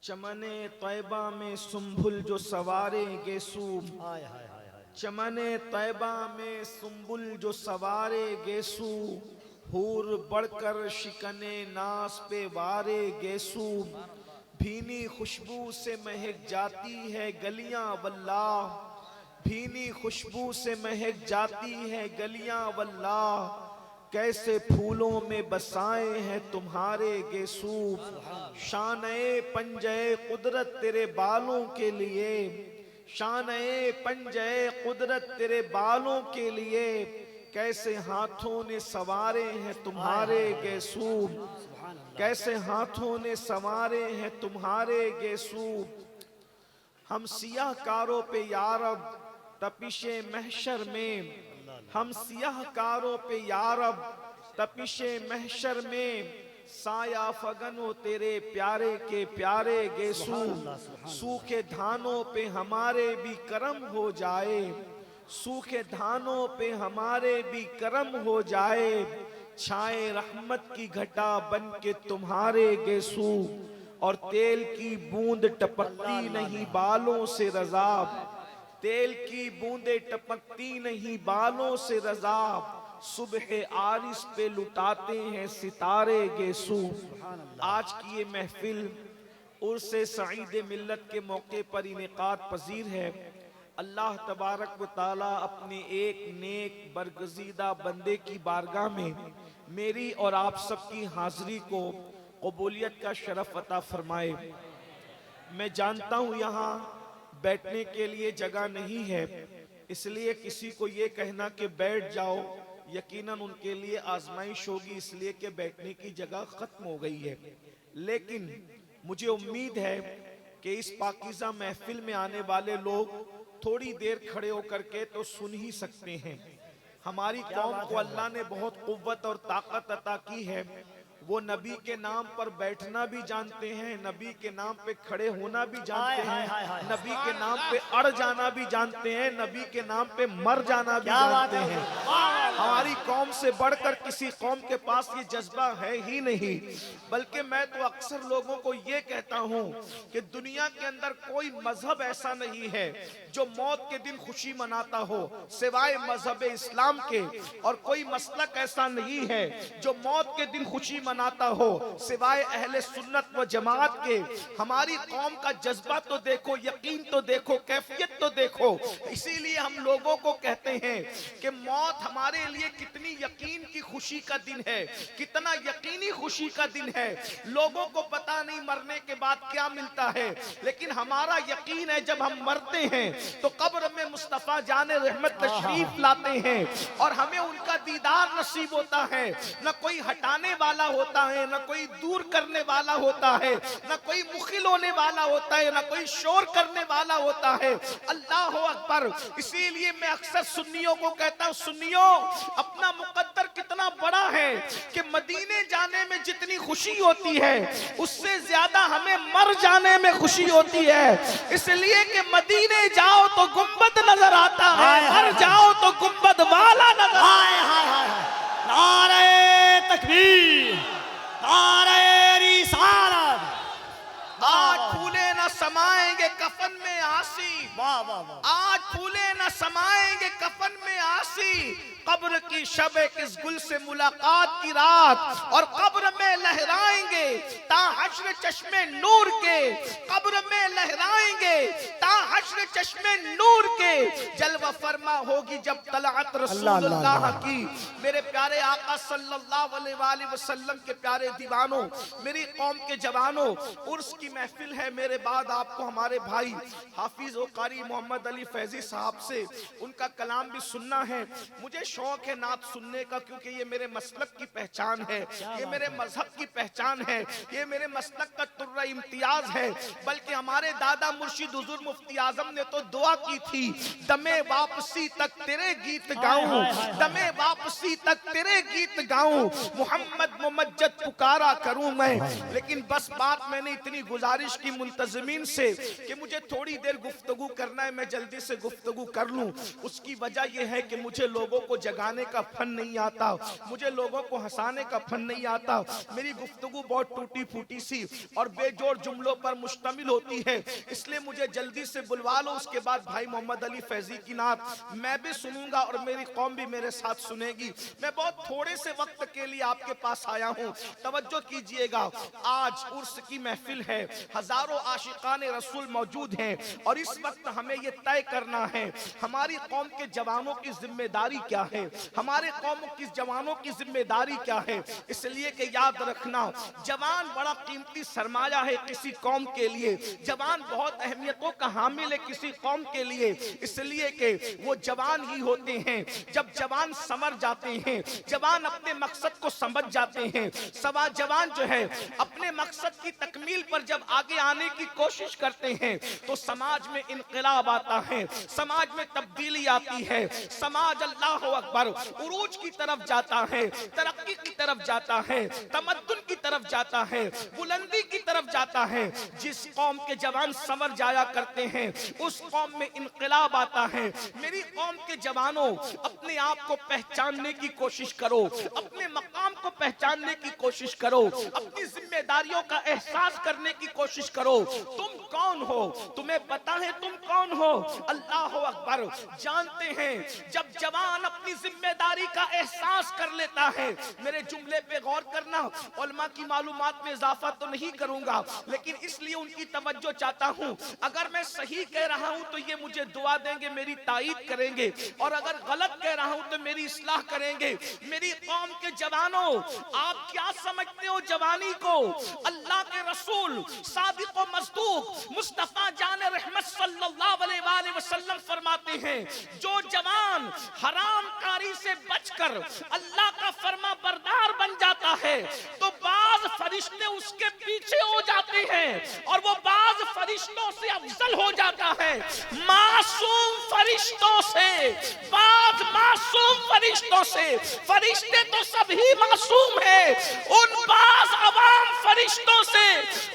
चमने तैबा में सुम्बुल जो सवारे गेसू, चमने तैबा में सुम्बुल जो सवारे गेसू, हूर बढ़कर शिकने नास पे वारे गेसू, भीनी खुशबू से महक जाती है गलियां वल्लाह, भीनी खुशबू से महक जाती है गलियां वल्लाह, कैसे फूलों में बसाए हैं तुम्हारे गेसू, शान-ए पंजे कुदरत तेरे बालों के लिए, शान-ए पंजे कुदरत तेरे बालों के लिए, कैसे हाथों ने सवारे हैं तुम्हारे गेसू, कैसे हाथों ने सवारे हैं तुम्हारे गेसू। हम सियाहकारों पे यारब तपिशे महशर में, हम सियाहकारों पे यारब तपिशे महशर में, साया फगनो तेरे प्यारे के प्यारे गेसू, सूखे धानों पे हमारे भी करम हो जाए, सूखे धानों पे हमारे भी करम हो जाए, छाए रहमत की घटा बन के तुम्हारे गेसू, और तेल की बूंद टपकती नहीं बालों से रज़ाब, तेल की बूंदे टपकती नहीं बालों से रज़ाब, सुबह आरिस पे लुटाते हैं सितारे गेसू। आज की ये महफिल उर्से सईद मिल्लत के मौके पर इनेकाद पजीर है। अल्लाह तबारक व ताला अपने एक नेक बरगज़ीदा बंदे की बारगाह में मेरी और आप सबकी हाजिरी को कबूलियत का शरफ अता फरमाए। मैं जानता हूँ यहाँ बैठने के लिए जगह नहीं है, इसलिए किसी को ये कहना कि बैठ जाओ यकीनन उनके लिए आजमाइश होगी, इसलिए कि बैठने की जगह खत्म हो गई है। लेकिन मुझे उम्मीद है कि इस पाकीज़ा महफिल में आने वाले लोग थोड़ी देर खड़े होकर के तो सुन ही सकते हैं। हमारी कौम को अल्लाह ने बहुत कुव्वत और ताकत अता की है। वो नबी के नाम पर बैठना भी जानते हैं, नबी के नाम पे खड़े होना भी जानते हैं, नबी के नाम पे अड़ जाना भी जानते हैं, नबी के नाम पे मर जाना भी जानते हैं। हमारी कौम से बढ़कर किसी कौम के पास ये जज्बा है ही नहीं। बल्कि मैं तो अक्सर लोगों को ये कहता हूँ कि दुनिया के अंदर कोई मजहब ऐसा नहीं है जो मौत के दिन खुशी मनाता हो सिवाय मजहब इस्लाम के, और कोई मसलक ऐसा नहीं है जो मौत के दिन खुशी मनाता हो सिवाय अहले सुन्नत व जमात के। हमारी कौम का जज्बा तो देखो, यकीन तो देखो, कैफियत तो देखो। इसीलिए हम लोगों को कहते हैं कि मौत हमारे लिए कितनी यकीन की खुशी का दिन है, कितना यकीनी खुशी का दिन है। लोगों को पता नहीं मरने के बाद क्या मिलता है, लेकिन हमारा यकीन है जब हम मरते हैं तो कब्र में मुस्तफा जाने रहमत तशरीफ लाते हैं और हमें उनका दीदार नसीब होता है। न कोई हटाने वाला होता है, न कोई दूर करने वाला होता है, न कोई मुखिल होने वाला होता है, न कोई शोर करने वाला होता है। अल्लाह अकबर। इसीलिए मैं अक्सर सुन्नियों को कहता हूँ, सुन्नियों अपना मुकद्दर कितना बड़ा है कि मदीने जाने में जितनी खुशी होती है उससे ज्यादा हमें मर जाने में खुशी होती है। इसलिए कि मदीने जाओ तो गुंबद नजर आता है, मर जाओ तो गुंबद वाला नजर आता है। नारे तकबीर, नारे रिसालत। आज फूले न समाएंगे कफन में आसी, वाह वाह वाह। आज फूले न समाएंगे कफन में आसी, कब्र की शबे किस गुल से मुलाकात की रात, और कब्र में लहराएंगे ता हश्र चश्मे नूर के, कब्र में लहराएंगे ता हश्र चश्मे नूर के। जलवा फरमा होगी जब तलअत रसूलुल्लाह की। मेरे प्यारे आका सल्लल्लाहु अलैहि वसल्लम के प्यारे दीवानों, मेरी कौम के जवानों, उर्स की महफिल है। मेरे बाद आपको हमारे भाई हाफिज व कारी मोहम्मद अली फैजी साहब से उनका कलाम भी सुनना है। मुझे शौक है नात सुनने का, क्योंकि ये मेरे मसलक की पहचान है, ये मेरे मजहब की पहचान है, ये मेरे मसलक का तुर्रा इम्तियाज है। बल्कि हमारे दादा मुर्शिद हुजूर मुफ्ती आजम ने तो दुआ की थी, दमे वापसी तक तेरे गीत गाऊं, दमे वापसी तक तेरे गीत गाऊं, मोहम्मद मुमज्जद पुकारा करूं मैं। लेकिन बस बात मैंने इतनी गुजारिश की मुल्तज़मीन से कि मुझे थोड़ी देर गुफ्तगू करना है, मैं जल्दी से गुफ्तगू कर लूं। उसकी वजह यह है कि मुझे लोगों को जगाने का फन नहीं आता, मुझे लोगों को हंसाने का फन नहीं आता। मेरी गुफ्तगू बहुत टूटी फूटी सी और बेजोड़ जुमलों पर मुश्तमिल होती है, इसलिए मुझे जल्दी से बुलवा लो। उसके बाद भाई मोहम्मद अली फैजी की नात मैं भी सुनूंगा और मेरी कौम भी मेरे साथ सुनेगी। मैं बहुत थोड़े से वक्त के लिए आपके पास आया हूं, तवज्जो कीजिएगा। आज उर्स की महफिल है, हजारों आशिकान रसूल मौजूद हैं और इस वक्त हमें यह तय करना है हमारी कौम के जवानों की जिम्मेदारी क्या है, हमारे कौम की जवानों की जिम्मेदारी क्या है। इसलिए कि याद रखना, जवान बड़ा कीमती सरमाया है किसी कौम के लिए, जवान बहुत अहमियतों का हामिल है किसी कौम के लिए। इसलिए कि वो जवान ही होते हैं जब जवान समझ जाते हैं, जवान अपने मकसद को समझ जाते हैं। सवा जवान जो है अपने मकसद की तकमील पर जब आगे आने की कोशिश करते हैं तो समाज में इनकलाब आता है, समाज में तब्दीली आती है, समाज अल्लाह अकबर उरूज की तरफ जाता है, तरक्की की तरफ जाता है, तमद्दुन की तरफ जाता है, बुलंदी की तरफ जाता है। जिस कौम के जवान समझ जाया करते हैं उस कौम में इनकलाब आता है। मेरी कौम के जवानों, अपने आप को पहचानने की कोशिश करो, अपने मकाम को पहचानने की कोशिश करो, अपनी जिम्मेदारियों का एहसास करने की कोशिश करो। तुम कौन हो, तुम्हें पता है तुम कौन हो? अल्लाह अकबर। जानते हैं जब जवान अपनी जिम्मेदारी का एहसास कर लेता है, मेरे जुमले पे गौर करना, उलमा की मालूमात में इजाफा तो नहीं करूंगा लेकिन इसलिए उनकी तवज्जो चाहता हूं। अगर मैं सही कह रहा हूं तो ये मुझे दुआ देंगे, मेरी ताईद करेंगे, और अगर गलत कह रहा हूं तो मेरी इस्लाह करेंगे। मेरी कौम के जवानों, आप क्या समझते हो जवानी को? अल्लाह के रसूल सादिक व मस्दूक मुस्तफा जान रहमत सल्लल्लाहु अलैहि वसल्लम फरमाते हैं, जो जवान हरामकारी से बचकर अल्लाह का फरमा बरदार बन जाता है तो बाज फरिश्ते उसके पीछे हो जाते हैं और वो बाज फरिश्तों से अफजल हो जाता है। मासूम फरिश्तों से, बाज मासूम फरिश्तों से, फरिश्ते तो सभी मासूम हैं, उन बाज अवाम फरिश्तों से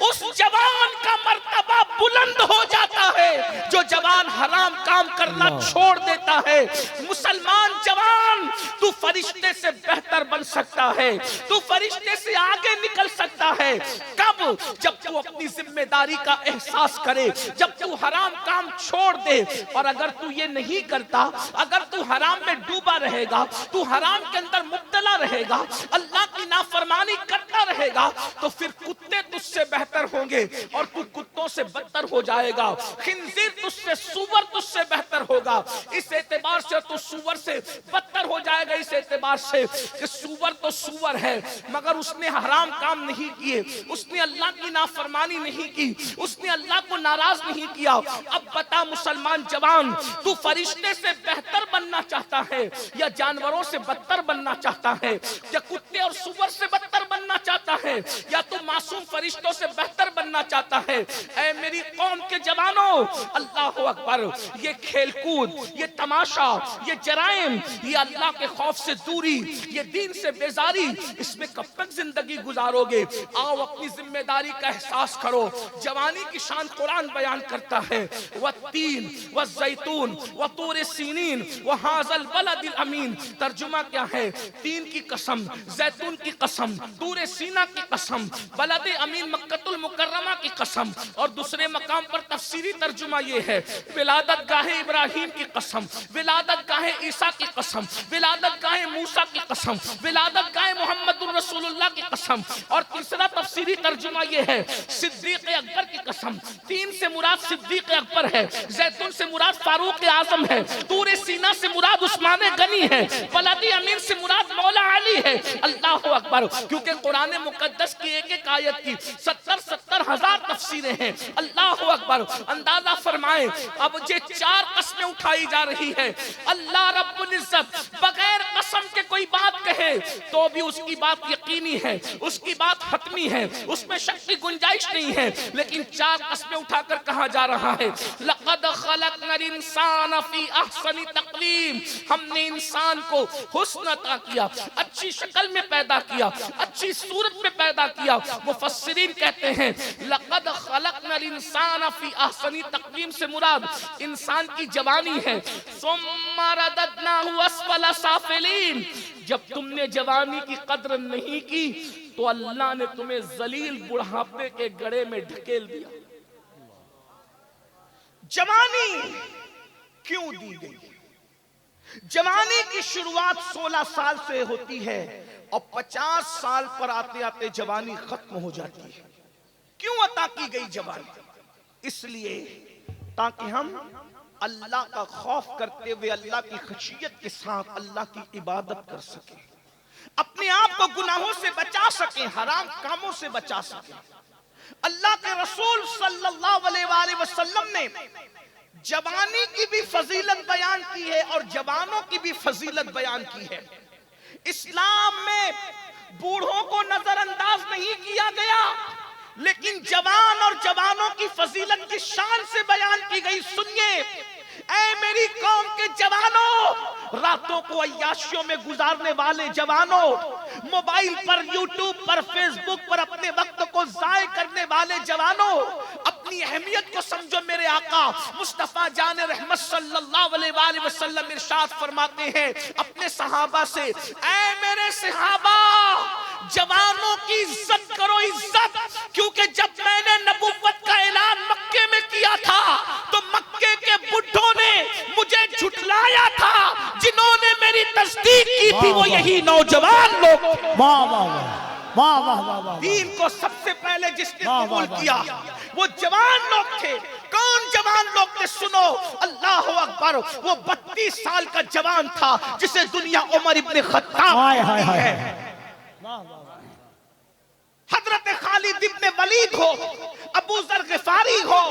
उस जवान का मर्तबा बुलंद हो जाता है जो जवान हराम काम करना छोड़ देता है। मुसलमान जवान, तू फरिश्ते से बेहतर बन सकता है, तू फरिश्ते से आगे निकल सकता है। कब? जब तू अपनी जिम्मेदारी का एहसास करे, जब तू हराम काम छोड़ दे। और अगर तू ये नहीं करता, अगर तू हराम में डूबा रहेगा, तू हराम के अंदर मुब्तला रहेगा, अल्लाह की नाफरमानी करता रहेगा, तो फिर कुत्ते तुझसे बेहतर होंगे और तू कुत्तों से बदतर हो जाएगा। खिंजीर तुझसे, सूअर तुझसे बेहतर होगा। इस एतबार से तू सूअर से बदतर हो जाएगा, इस एतबार से कि सूअर तो सूअर है मगर उसने हराम काम नहीं किए, उसने अल्लाह की नाफरमानी नहीं की, उसने अल्लाह को नाराज नहीं किया। अब बता मुसलमान जवान, तू फरिश्ते से बेहतर बनना चाहता है या जानवरों से बदतर बनना चाहता है, या कुत्ते और सूअर से बदतर बनना चाहता है, या तू मासूम फरिश्तों से बेहतर बनना चाहता है? ऐ मेरी कौम के जवानों, अल्लाह अकबर, ये खेलकूद, ये तमाशा, ये जराइम, ये अल्लाह के खौफ से दूरी, ये दीन से बेजारी, इसमें कब तक जिंदगी गुजारोगे? आओ अपनी जिम्मेदारी का एहसास करो। जवानी की शान कुरान बयान करता है, वत्तीन वज़ैतून वतूर सीनीन वहाज़ल बलदिल अमीन। तर्जुमा क्या है? तीन की कसम, जैतून की कसम, तूर सीना की कसम, बलद अमीन मक्कतुल मुकर्रमा की कसम। और दूसरे मकाम पर तफसीरी तर्जुमा ये है, विलादत गाहे इब्राहिम की कसम, विलादत गाहे ईसा की कसम, विलादत गाहे मूसा की कसम, विलादत गाहे मोहम्मदुर रसूलुल्लाह की कसम। और तीसरा तफसीरी तर्जुमा ये है, सिद्दीक अकबर की कसम। तीन से मुराद सिद्दीक अकबर है, जैतून से मुराद फारूक आजम है, तूर सीना से मुराद उस्मान गनी है, बलद अमीन से मुराद मौला अली है। अल्लाह अकबर। क्योंकि कुरान मुकद्दस की एक एक आयत की 70 हजार तफसीरें हैं। अल्लाह अकबर। अंदाजा फरमाएं, अब ये 4 कस्में उठाई जा रही है। अल्लाह रब्बुल इज्जत बगैर कसम के कोई बात कहे तो भी उसकी बात यकीनी है, उसकी बात हतमी है, उसमें शक की गुंजाइश नहीं है। लेकिन 4 कस्में उठाकर कहा जा रहा है, लक़द खलक़नल इंसान फी अहसनि तक़वीम, हमने इंसान को हुस्न अता किया, अच्छी शक्ल में पैदा किया, अच्छी सूरत में पैदा किया। मुफस्सिरीन कहते हैं लक़द खलक़नल इंसान फी अहसनि तक़वीम से मुराद इंसान की जवानी है। सुम्मा रददनाहु अस्फला साफिलीन, जब तुमने जवानी की कद्र नहीं की तो अल्लाह ने तुम्हें जलील बुढ़ापे के गड़े में ढकेल दिया। जवानी क्यों दी गई? जवानी की शुरुआत 16 साल से होती है और 50 साल पर आते आते जवानी खत्म हो जाती है। क्यों अता की गई जवानी? इसलिए ताकि हम अल्लाह का खौफ करते हुए अल्लाह की खशियत के साथ अल्लाह की इबादत कर सकें, अपने आप को गुनाहों से बचा सकें, हराम कामों से बचा सकें। अल्लाह के रसूल सल्लल्लाहु अलैहि वसल्लम ने जवानी की भी फजीलत बयान की है और जवानों की भी फजीलत बयान की है। इस्लाम में बूढ़ों को नजरअंदाज नहीं किया गया, लेकिन जवान और जवानों की फजीलत की शान से बयान की गई। सुनिए, ऐ मेरी कौम के जवानों, रातों को अय्याशियों में गुजारने वाले जवानों, मोबाइल पर, यूट्यूब पर, फेसबुक पर अपने वक्त को जाय करने वाले जवानों, अपनी अहमियत को समझो। मेरे आका मुस्तफा जान रहमत सल्लल्लाहु अलैहि वसल्लम इरशाद फरमाते हैं अपने सहाबा से, ऐ मेरे सहाबा, जवानों की इज्जत करो, इज्जत। क्योंकि जब मैंने नबुव्वत का ऐलान मक्के में किया था तो मक्के के बुढ़ों ने मुझे झुठलाया था, जिन्होंने मेरी तस्दीक की थी वो यही नौजवान लोग। वाह वाह वाह वाह वाह वाह। दीन को सबसे पहले जिसने कबूल किया वो जवान लोग थे। कौन जवान लोग थे? सुनो, अल्लाह अकबर। वो 32 साल का जवान था जिसे दुनिया उमर इब्ने खत्ताब है। हजरत खालिद इब्ने वलीद हो, अबू जर गिफारी हो,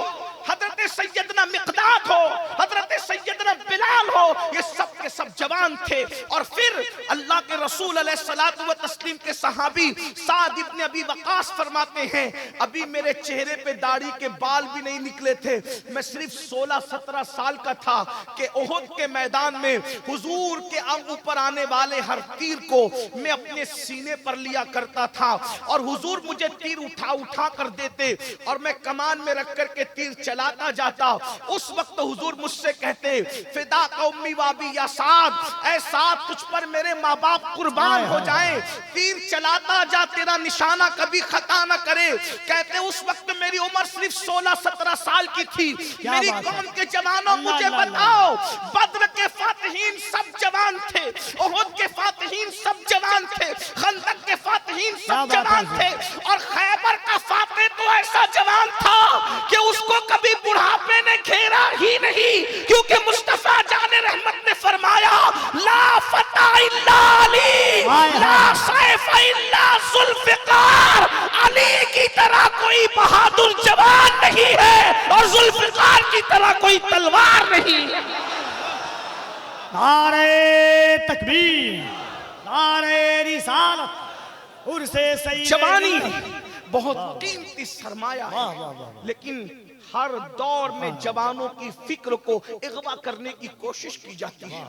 हजरत सैयदना मिक़दाद हो, हजरत सैयदना बिलाल हो, ये सब के सब जवान थे। और फिर अल्लाह के रसूल अलैहिस्सलातु व तस्लीम के सहाबी साद इब्ने अबी वक़ास फरमाते हैं, अभी मेरे चेहरे पे दाढ़ी के बाल भी नहीं निकले थे, मैं सिर्फ 16-17 साल का था कि उहुद के मैदान में हुजूर के ऊपर आने वाले हर तीर को मैं अपने सीने पर लिया करता था और हुजूर मुझे तीर उठा उठा कर देते और मैं कमान में रख कर के तीर चलाता जाता। उस वक्त हुजूर मुझसे कहते, फिदा कौमी वाबी या साद, ऐ साद तुझ पर मेरे माँ बाप कुर्बान हो जाएं, तीर चलाता जा, तेरा निशाना कभी खता न करे। कहते उस वक्त मेरी उम्र सिर्फ 16-17 साल की थी। मेरी कौम के जवानों मुझे बताओ, बद्र के फातिहीन सब जवान थे, उहुद के फातिहीन सब जवान थे, खंदक के फातिहीन सब जवान थे और खैबर का फातिह तो ऐसा जवान था कि उसको कभी बुढ़ापे ने घेरा ही नहीं, क्योंकि मुस्तफा जाने रहमत ने फरमाया, ला फता इल्ला अली, ला सैफ इल्ला जुल्फिकार। अली की तरह कोई बहादुर जवान नहीं है और जुल्फिकार की तरह कोई तलवार नहीं। नारे तकबीर, नारे रिसालत, उर्से सैयद। जवानी बहुत कीमती सरमाया है, लेकिन हर दौर में जवानों की फिक्र को अगवा करने की कोशिश की जाती है,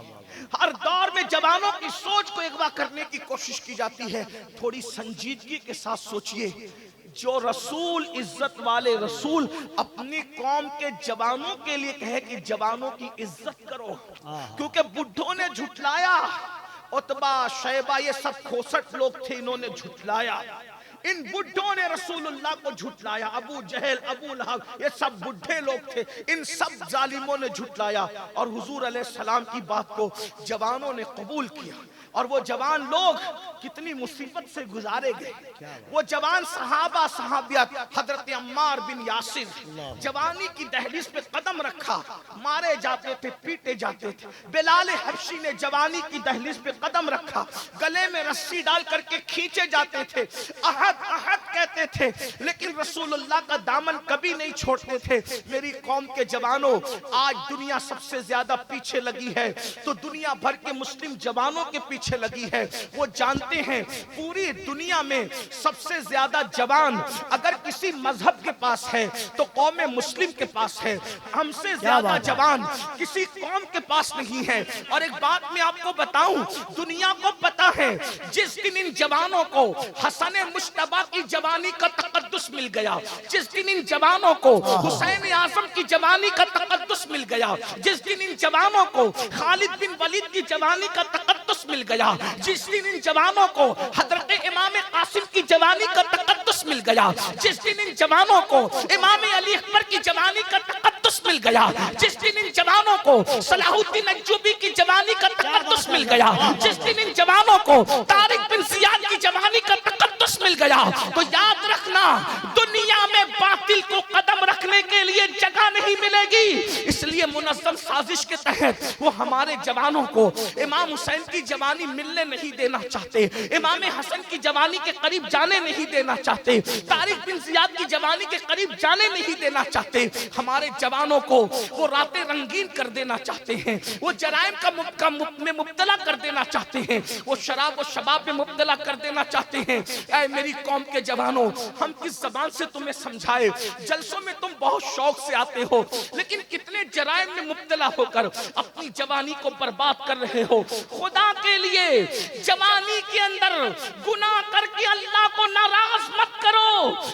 हर दौर में जवानों की सोच को अगवा करने की कोशिश की जाती है। थोड़ी संजीदगी के साथ सोचिए, जो रसूल, इज्जत वाले रसूल अपनी कौम के जवानों के लिए कहे कि जवानों की इज्जत करो, क्योंकि बुढ़ों ने झुठलाया, उतबा, शैबा, ये सब खोसट लोग थे, इन्होंने झुठलाया, इन बुढ़ों ने रसूलुल्लाह को झुठलाया। अबू जहल, अबू लहब, ये सब बुढ़े लोग थे, इन सब जालिमों ने झुठलाया और हुजूर अलैहिस्सलाम की बात को जवानों ने कबूल किया। और वो जवान लोग कितनी मुसीबत से गुजारे गए। वो जवान सहाबा सहाबियात, हजरत अम्मार बिन यासिर जवानी की दहलीज पे कदम रखा, मारे जाते थे, पीटे जाते थे। बिलाल हबशी ने जवानी की दहलीज पे कदम रखा, गले में रस्सी डाल करके खींचे जाते थे, अहद अहद कहते थे, लेकिन रसूलुल्लाह का दामन कभी नहीं छोड़ते थे। मेरी कौम के जवानों, आज दुनिया सबसे ज्यादा पीछे लगी है तो दुनिया भर के मुस्लिम जवानों के पीछे लगी है। वो जानते हैं पूरी दुनिया में सबसे ज्यादा जवान अगर किसी मजहब के पास है तो कौम मुस्लिम के पास है। हमसे ज्यादा जवान किसी कौम के पास नहीं है। और एक बात मैं आपको बताऊं, दुनिया को पता है जिस दिन इन जवानों को हसन मुश्तबा की जवानी का तकद्दुस मिल गया, जिस दिन इन जवानों को हुसैन आजम की जवानी का तकद्दुस मिल गया, जिस दिन इन जवानों को खालिद बिन वलीद की जवानी का तकद्दुस मिल गया, जिस दिन इन जवानों को हजरत इमाम कासिम की जवानी का तकद्दुस मिल गया, जिस दिन इन जवानों को इमाम अली अकबर की जवानी का तकद्दुस मिल गया, जिस दिन इन जवानों को सलाहुद्दीन अय्यूबी की जवानी का तकद्दुस मिल गया, जिस दिन इन जवानों को तारिक बिन जियाद की जवानी का तकद्दुस मिल गया, तो याद रखना दुनिया में बातिल को कदम रखने के लिए जगह नहीं मिलेगी। इसलिए मुनज़्ज़म साजिश के तहत वो हमारे जवानों को इमाम हुसैन की जवानी मिलने नहीं देना चाहते, इमाम हसन की जवानी के करीब जाने नहीं देना चाहते, तारिक बिन जियाद की जवानी के करीब जाने नहीं देना चाहते। हमारे जवानों को वो रातें रंगीन कर देना चाहते हैं, वो जराइम में मुब्तला कर देना चाहते हैं, वो शराब और शबाब में मुब्तला कर देना चाहते हैं। ऐ मेरी कौम के जवानों, हम किस जबान से तुम्हें समझाए? जलसों में तुम बहुत शौक से आते हो, लेकिन कितने जराइम में मुब्तला होकर अपनी जवानी को बर्बाद कर रहे हो। खुदा के लिए जवानी के अंदर गुनाह करके अल्लाह को नाराज मत करो,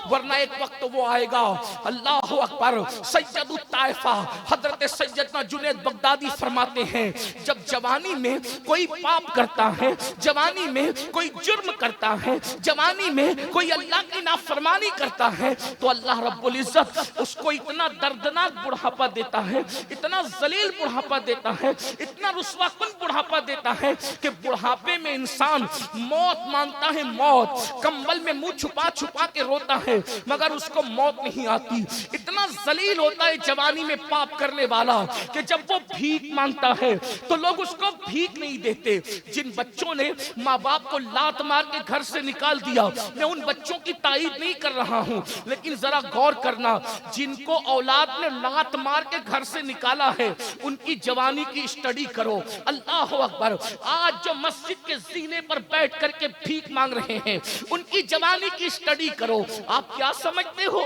वरना एक वक्त वो आएगा। अल्लाह अकबर। सैयद ताइफा हजरत सैयदना जुनैद बगदादी फरमाते हैं, जब जवानी में कोई पाप करता है, जवानी में कोई जुर्म करता है, जवानी में कोई अल्लाह की नाफरमानी करता है, तो अल्लाह रब्बुल इज्जत उसको इतना दर्दनाक बुढ़ापा देता है, इतना जलील बुढ़ापा देता है, इतना रुस्वाकुन बुढ़ापा देता है कि बुढ़ापे में इंसान मौत मांगता है, मौत। कंबल में मुंह छुपा छुपा के रोता है मगर उसको मौत नहीं आती। इतना जलील होता है जवानी में पाप करने वाला कि जब वो भीख मांगता है तो लोग उसको भीख नहीं देते। जिन बच्चों ने माँ बाप को लात मार के घर से निकाल दिया, मैं उन बच्चों की तारीफ नहीं कर रहा हूँ, लेकिन जरा गौर करना, जिनको औलाद ने लात मार के घर से निकाला है उनकी जवानी की स्टडी करो। अल्लाह अकबर। आज जो मस्जिद के जीने पर बैठ करके भीख मांग रहे हैं उनकी जवानी की स्टडी करो। आप क्या समझते हो?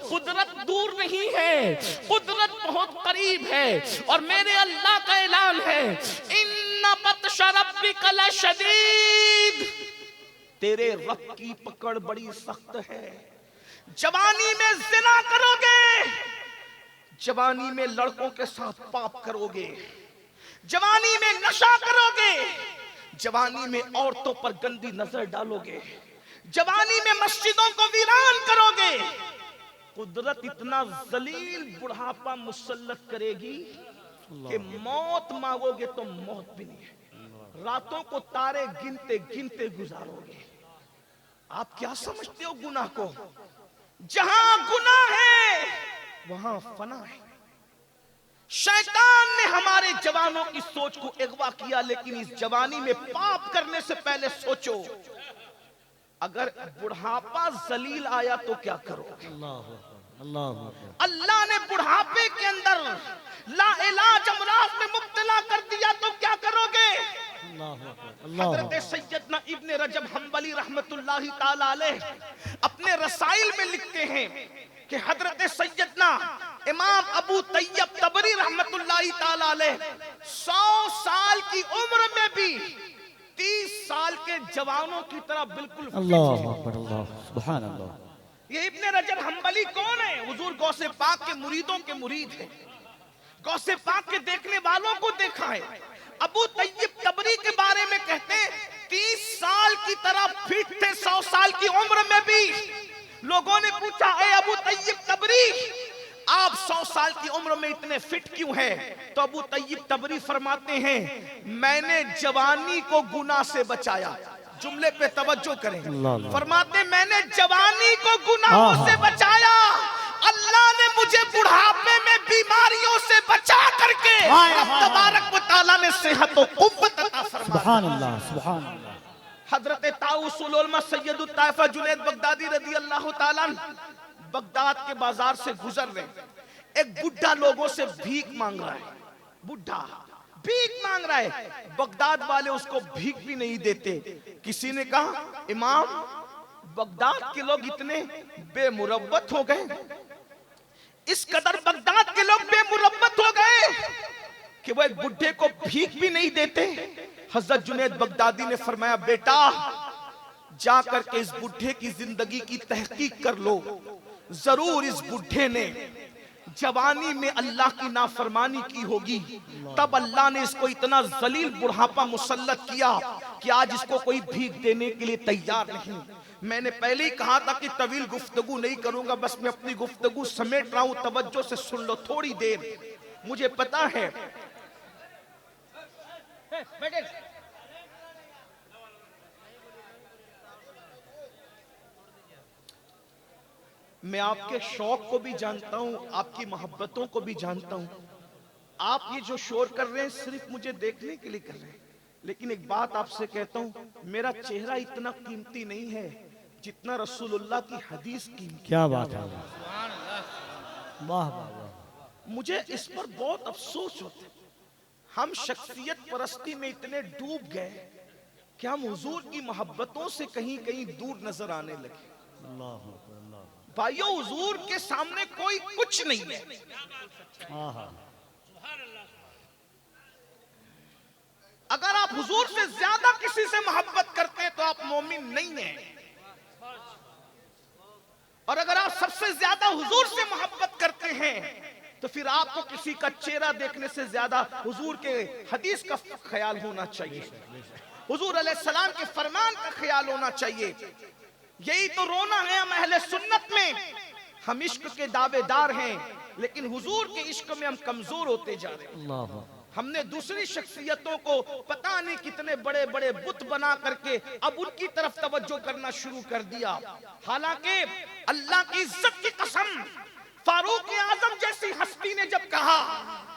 कुदरत दूर नहीं है, कुदरत बहुत करीब है। और मेरे अल्लाह का ऐलान है, इन्ना बत्श रब्बिका लशदीद, तेरे रब की पकड़ बड़ी सख्त है। जवानी में जिना करोगे, जवानी में लड़कों के साथ पाप करोगे, जवानी में नशा करोगे, जवानी में औरतों पर गंदी नजर डालोगे, जवानी में मस्जिदों को वीरान करोगे, कुदरत इतना जलील बुढ़ापा मुसल्लत करेगी कि मौत मांगोगे तो मौत भी नहीं है। रातों को तारे गिनते गिनते गुजारोगे। आप क्या समझते हो गुनाह को? जहां गुनाह है वहां फना है। शैतान ने हमारे जवानों की सोच को अगवा किया, लेकिन इस जवानी में पाप करने से पहले सोचो, अगर बुढ़ापा जलील आया तो क्या करोगे? अल्लाह ने बुढ़ापे के अंदर लाइलाज अमराज में मुब्तला कर दिया तो क्या करोगे? हजरत सैयदना इब्ने रजब हम्बली रहमतुल्लाहि ताला अलैह अपने रसाइल में लिखते हैं कि हजरत सैयदना इमाम अबू तैयब तबरी रहमतुल्लाहि ताला अलैह 100 साल की उम्र में भी 30 साल के जवानों की तरह बिल्कुल अल्लाह अकबर, अल्लाह सुभान अल्लाह। ये इब्ने रजब हम्बली कौन है? हुजूर गौसे पाक के मुरीदों के मुरीद है, गौसे पाक के देखने वालों को देखा है। अबू तैयब तबरी के बारे में कहते हैं 30 साल की तरह फिट थे, 100 साल की उम्र में भी। लोगों ने पूछा, ए अबू तय्यब तबरी, आप 100 साल की उम्र में इतने फिट क्यों हैं? तो अबू तय्यब तबरी फरमाते हैं, मैंने जवानी को गुनाह से बचाया। जुमले पे तवज्जो करें। फरमाते, मैंने जवानी को गुनाहों से बचाया, अल्लाह ने मुझे बुढ़ापे में बीमारियों से बचा करके तबारक व तआला ने सेहत और कुव्वत अता फरमाई। सुभान अल्लाह, सुभान अल्लाह। हजरत ताऊसुल उलमा सैयदुत ताइफा जुनैद बगदादी रजी अल्लाह ताला अन्हु बगदाद के बाजार से गुजर रहे, एक बुढ़ा लोगों से भीख मांग रहा है। बुढ़ा भीख मांग रहा है, बगदाद वाले उसको भीख भी नहीं देते। किसी ने कहा, इमाम, बगदाद के लोग इतने बेमुरव्वत हो गए, इस कदर बगदाद के लोग बेमुरव्वत हो गए कि वो एक बुढ़े को भीख भी नहीं देते। हजरत जुनैद बगदादी ने फरमाया, बेटा जाकर के इस बुढ़े की जिंदगी की तहकीक कर लो, जरूर इस बुढ़े ने जवानी में अल्लाह की नाफरमानी की होगी, तब अल्लाह ने इसको इतना जलील बुढ़ापा मुसल्लत किया कि आज इसको कोई भीख देने के लिए तैयार नहीं। मैंने पहले ही कहा था कि तवील गुफ्तगू नहीं करूंगा, बस मैं अपनी गुफ्तगू समेट रहा हूं, तवज्जो से सुन लो थोड़ी देर। मुझे पता है मैं आपके शौक को भी जानता हूं, आपकी मोहब्बतों को भी जानता हूं। आप ये जो शोर कर रहे हैं सिर्फ मुझे देखने के लिए कर रहे हैं, लेकिन एक बात आपसे कहता हूं, मेरा चेहरा इतना कीमती नहीं है जितना रसूलुल्लाह की हदीस कीमती। क्या बात है, वाह वाह वाह। मुझे इस पर बहुत अफसोस होता है, हम शख्सियत परस्ती में इतने डूब गए कि हम हुजूर की मोहब्बतों से कहीं कहीं दूर नजर आने लगे। अल्लाह भाइयों, हुजूर के सामने कोई कुछ नहीं है। अगर आप हुजूर से ज्यादा किसी से मोहब्बत करते हैं तो आप मोमिन नहीं हैं, और अगर आप सबसे ज्यादा हुजूर से मोहब्बत करते हैं तो फिर आपको किसी का चेहरा देखने से ज्यादा हुजूर के हदीस का ख्याल होना चाहिए, हुजूर अलैहिस्सलाम के फरमान का ख्याल होना चाहिए। यही तो रोना है हम अहले सुन्नत में। हम इश्क के दावेदार हैं, लेकिन हुजूर के इश्क में हम कमजोर होते जा रहे हैं। हमने दूसरी शख्सियतों को पता नहीं कितने बड़े बड़े बुत बना करके अब उनकी तरफ तवज्जो करना शुरू कर दिया। हालांकि अल्लाह की इज्जत की कसम, फारूक आजम जैसी हस्ती ने जब कहा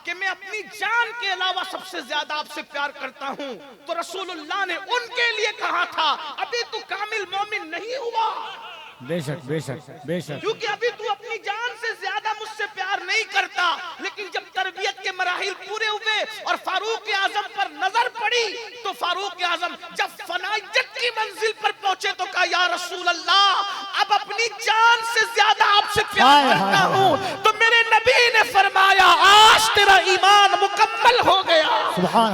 कि मैं अपनी जान के अलावा सबसे ज्यादा आपसे प्यार करता हूं, तो रसूलुल्लाह ने उनके लिए कहा था, अभी तू कामिल मोमिन नहीं हुआ। बेशक बेशक बेशक, क्योंकि अभी तू अपनी जान से ज्यादा मुझसे प्यार नहीं करता, लेकिन जब तरबियत के मराहिल पूरे हुए और फारूक आजम पर नजर पड़ी, तो फारूक आजम जब फनाइयत की मंजिल पर पहुंचे तो कहा, या रसूल अल्लाह, अब अपनी जान से ज्यादा आपसे प्यार करता हूं। तो मेरे नबी ने फरमाया, आज तेरा ईमान मुकम्मल हो गया।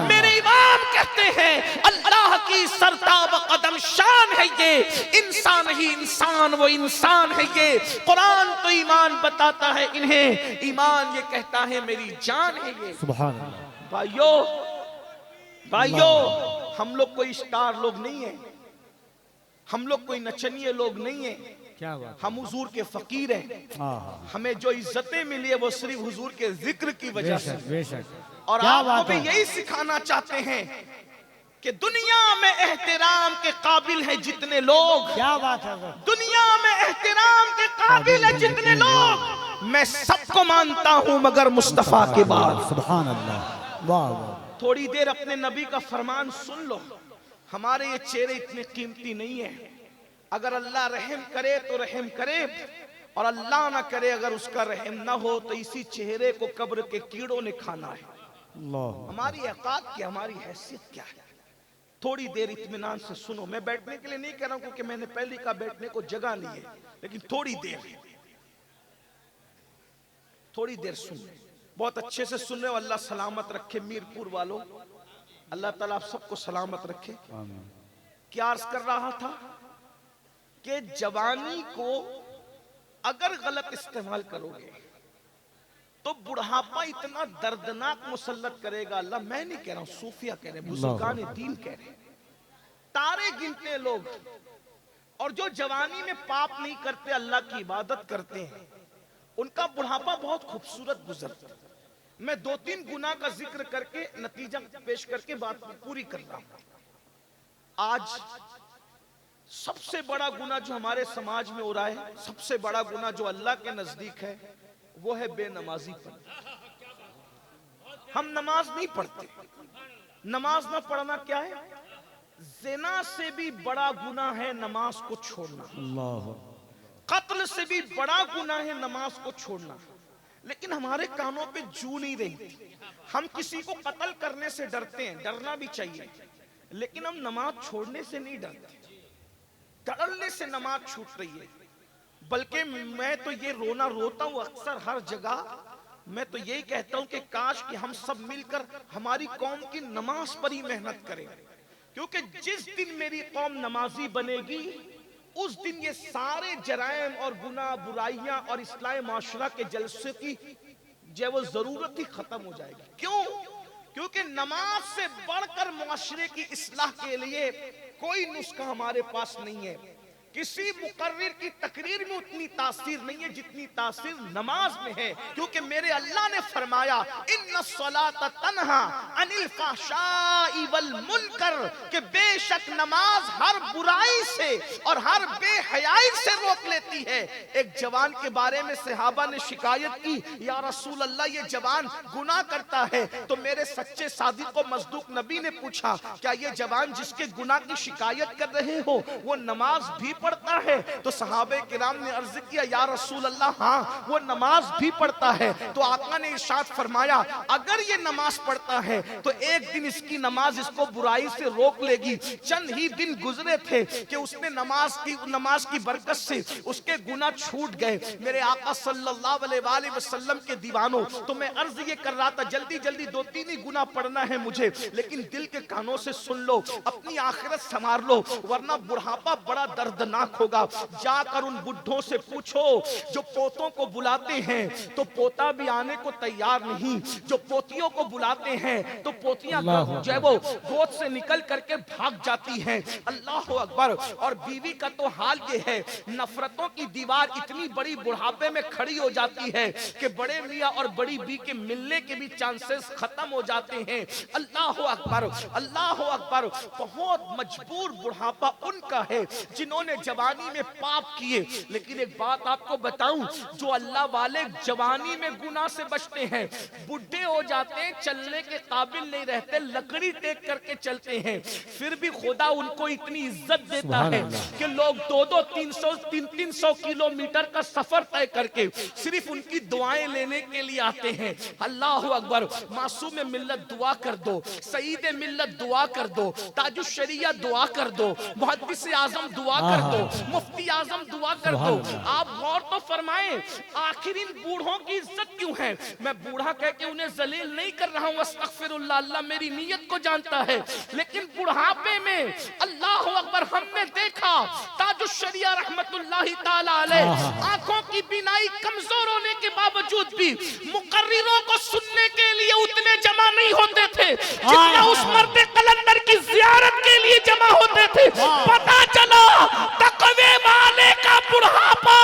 मेरे इमाम कहते हैं, अल्लाह की सरताब कदम शान है ये, इंसान ही इंसान वो इंसान है ये। कुरान तो ईमान बताता है इन्हें, ईमान ये कहता है मेरी जान है ये। सुभान अल्लाह। भाइयों, हम लोग कोई स्टार लोग नहीं है, हम लोग कोई नचनिए लोग नहीं है। क्या बात, हम हुजूर के फकीर हैं। हमें जो इज्जतें मिली है वो सिर्फ हुजूर के जिक्र की वजह से। बेशक। और आपको भी यही सिखाना चाहते हैं कि दुनिया में एहतराम के काबिल हैं जितने लोग, क्या बात है, दुनिया में एहतराम के काबिल हैं जितने लोग, मैं सबको मानता हूं मगर मुस्तफा के बाद। सुभान अल्लाह, वाह वाह। थोड़ी देर अपने नबी का फरमान सुन लो। हमारे ये चेहरे इतने कीमती नहीं है। अगर अल्लाह रहम करे तो रहम करे, और अल्लाह ना करे अगर उसका रहम ना हो तो इसी चेहरे को कब्र के कीड़ों ने खाना है। हमारी औकात क्या, हमारी हैसियत क्या है? थोड़ी देर इत्मीनान से सुनो। मैं बैठने के लिए नहीं कह रहा हूं क्योंकि मैंने पहले कहा बैठने को जगह नहीं है, लेकिन थोड़ी देर सुन। बहुत अच्छे से सुन रहे हो। अल्लाह सलामत रखे मीरपुर वालों, अल्लाह ताला आप सबको सलामत रखे। क्या अर्ज कर रहा था कि जवानी को अगर गलत इस्तेमाल करोगे तो बुढ़ापा इतना दर्दनाक मुसल्लत करेगा। अल्लाह, मैं नहीं कह रहा हूं, सूफिया कह रहे हैं, बुजुर्गान दीन कह रहे हैं। सारे गिनते हैं लोग, और जो जवानी में पाप नहीं करते, अल्लाह की इबादत करते हैं, उनका बुढ़ापा बहुत खूबसूरत गुजरता है। मैं 2-3 गुना का जिक्र करके नतीजा पेश करके बात पूरी कर रहा हूं। आज सबसे बड़ा गुना जो हमारे समाज में हो रहा है, सबसे बड़ा गुना जो अल्लाह के नजदीक है, वो है बेनमाजीपन। हम नमाज नहीं पढ़ते। नमाज ना पढ़ना क्या है? ज़िना से भी बड़ा गुना है नमाज को छोड़ना। कत्ल से भी बड़ा गुना है नमाज को छोड़ना। लेकिन हमारे कानों पे जू नहीं रही। हम किसी को कत्ल करने से डरते हैं, डरना भी चाहिए, लेकिन हम नमाज छोड़ने से नहीं डरते। डरने से नमाज छूट रही है। बल्कि मैं तो ये रोना रोता हूं अक्सर हर जगह। मैं तो यही कहता हूं कि काश कि हम सब मिलकर हमारी कौम की नमाज पर ही मेहनत करें, क्योंकि जिस दिन मेरी कौम नमाजी बनेगी, उस दिन ये सारे जराइम और गुनाह, बुराइयां और इस्लाह माशरा के जलसे की जो वो जरूरत ही खत्म हो जाएगी। क्यों? क्योंकि नमाज से बढ़कर मुआशरे की इस्लाह के लिए कोई नुस्खा हमारे पास नहीं है। किसी मुकर्रिर की तकरीर में उतनी तासीर नहीं है जितनी तासीर नमाज में है, क्योंकि मेरे अल्लाह ने फरमाया इन्नस्सलात तन्हा अनिल फहशाई वल मुनकर, कि बेशक नमाज हर बुराई से और हर बेहयाई से रोक लेती है। एक जवान के बारे में सहाबा ने शिकायत की, या रसूल अल्लाह ये जवान गुनाह करता है। तो मेरे सच्चे सादिक व मज़दूक नबी ने पूछा, क्या ये जवान जिसके गुनाह की शिकायत कर रहे हो वो नमाज भी पढ़ता है? तो सहाबे किराम ने अर्ज किया, या रसूल अल्लाह हाँ वो नमाज भी पढ़ता है। तो आका ने इरशाद फरमाया, अगर ये नमाज पढ़ता है तो एक दिन इसकी नमाज इसको बुराई से रोक लेगी। चंद ही दिन गुजरे थे कि उसने नमाज की बरकत से उसके गुनाह छूट गए। मेरे आका सल्लल्लाहु अलैहि वसल्लम के दीवानों, तो मैं अर्ज ये कर रहा था जल्दी जल्दी 2-3 ही गुनाह पढ़ना है मुझे, लेकिन दिल के कानों से सुन लो, अपनी आखिरत संवार लो, वरना बुढ़ापा बड़ा दर्दनाक होगा। जाकर उन बुढ़ों से पूछो जो पोतों को बुलाते हैं तो पोता भी आने को तैयार नहीं, जो पोतियों को बुलाते हैं तो पोतियां जो है वो गोद से निकल करके भाग जाती हैं। अल्लाह अकबर। और बीवी का तो हाल ये है, नफरतों की दीवार इतनी बड़ी बुढ़ापे में खड़ी हो जाती है कि बड़े मियाँ और बड़ी बी के मिलने के भी चांसेस खत्म हो जाते हैं। अल्लाह अकबर, अल्लाह अकबर। बहुत मजबूर बुढ़ापा उनका है जिन्होंने जवानी में पाप किए। लेकिन एक बात आपको बताऊं, जो अल्लाह वाले जवानी में गुनाह से बचते हैं, बुढ़े हो जाते हैं, चलने के काबिल नहीं रहते, लकड़ी टेक करके चलते हैं, फिर भी खुदा उनको इतनी इज्जत देता है कि लोग 2-2, 300 किलोमीटर का सफर तय करके सिर्फ उनकी दुआएं लेने के लिए आते हैं। अल्लाह अकबर। मासूम मिल्लत दुआ कर दो, सईद मिल्लत दुआ कर दो, ताजुश शरिया दुआ कर दो, मुहद्दिस आजम दुआ कर दो, मुफ्ती आजम दुआ कर दो। आप गौर तो फरमाएं, आखिर इन बूढ़ों की इज्जत क्यों है? मैं बूढ़ा कह के उन्हें जलील नहीं कर रहा हूं, अस्तगफिरुल्लाह, अल्लाह मेरी नीयत को जानता है। लेकिन बुढ़ापे में अल्लाह अकबर, हमने देखा ताजुश शरिया रहमतुल्लाहि ताला अलैह आंखों की बीनाई कमजोर होने के बावजूद भी मुकर्रिरों को सुनने के लिए उतने जमा नहीं होते थे जितना उस मर्द कलंदर की जियारत के लिए जमा होते थे। पता चला तकवे वाले का बुढ़ापा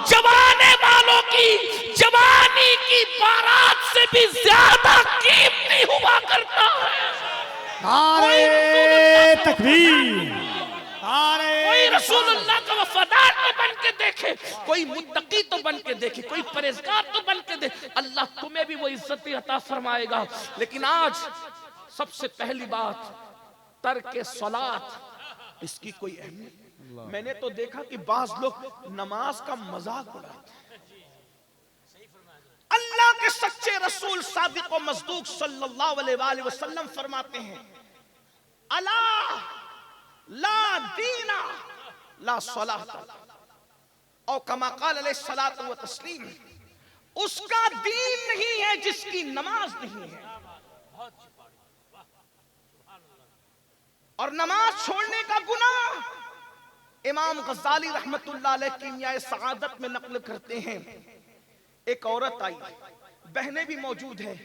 जवाने वालों की जवानी की बारात से भी ज्यादा कीमती हुआ करता है। नारे तकबीर, कोई रसूलुल्लाह का वफादार तो बन के देखे, कोई मुत्तकी तो बन के देखे, कोई परहेजगार तो बन के देखे, अल्लाह तुम्हें भी वो इज्जत अता फरमाएगा। लेकिन आज सबसे पहली बात, तर्क सलात, इसकी कोई अहमियत। मैंने तो देखा कि बाज लोग नमाज का मजाक उड़ाते हैं। अल्लाह के सच्चे रसूल सादिक व मज़दूक सल्लल्लाहु अलैहि वसल्लम फरमाते हैं, अला ला दीना ला सलात, और कमा क़ाल अलैहि सलातु व तस्लीम, उसका दीन नहीं है जिसकी नमाज नहीं है। और नमाज छोड़ने का गुनाह इमाम गज़ाली रहमतुल्लाह अलैह कीमिया सआदत में नक़ल करते हैं। एक औरत आई, बहनें भी मौजूद हैं,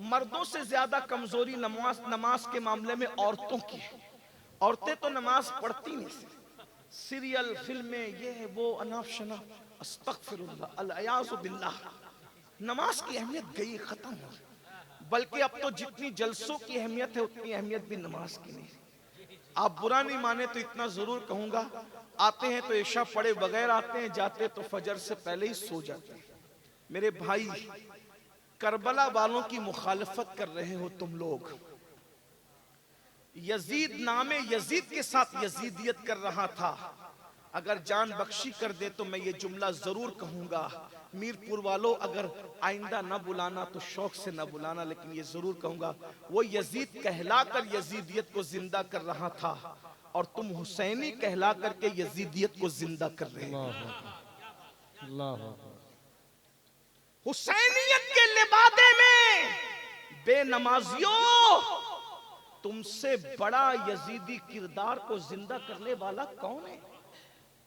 मर्दों से ज्यादा कमजोरी नमाज के मामले में औरतों की है। औरतें तो नमाज पढ़ती नहीं, सीरियल, फिल्में, ये वो, अनाप शनाप, अस्तगफिरुल्लाह, अल-अयाज़ु बिल्लाह। नमाज की अहमियत गई, खत्म हो। बल्कि अब तो जितनी जलसों की अहमियत है उतनी अहमियत भी नमाज की नहीं। आप बुरा नहीं माने तो इतना जरूर कहूंगा, आते हैं तो इशा पढ़े बगैर आते हैं, जाते तो फजर से पहले ही सो जाते हैं। मेरे भाई, करबला वालों की मुखालफत कर रहे हो तुम लोग। यजीद नामे यजीद के साथ यजीदियत कर रहा था। अगर जान बख्शी कर दे तो मैं ये जुमला जरूर कहूंगा, मीरपुर वालों अगर आइंदा न बुलाना तो शौक से न बुलाना, लेकिन ये जरूर कहूंगा, वो यजीद कहलाकर यजीदियत को जिंदा कर रहा था और तुम हुसैनी कहला करके यजीदियत को जिंदा कर रहे हो। हुसैनियत के लिबादे में बेनमाजियों, तुमसे बड़ा यजीदी किरदार को जिंदा करने वाला कौन है?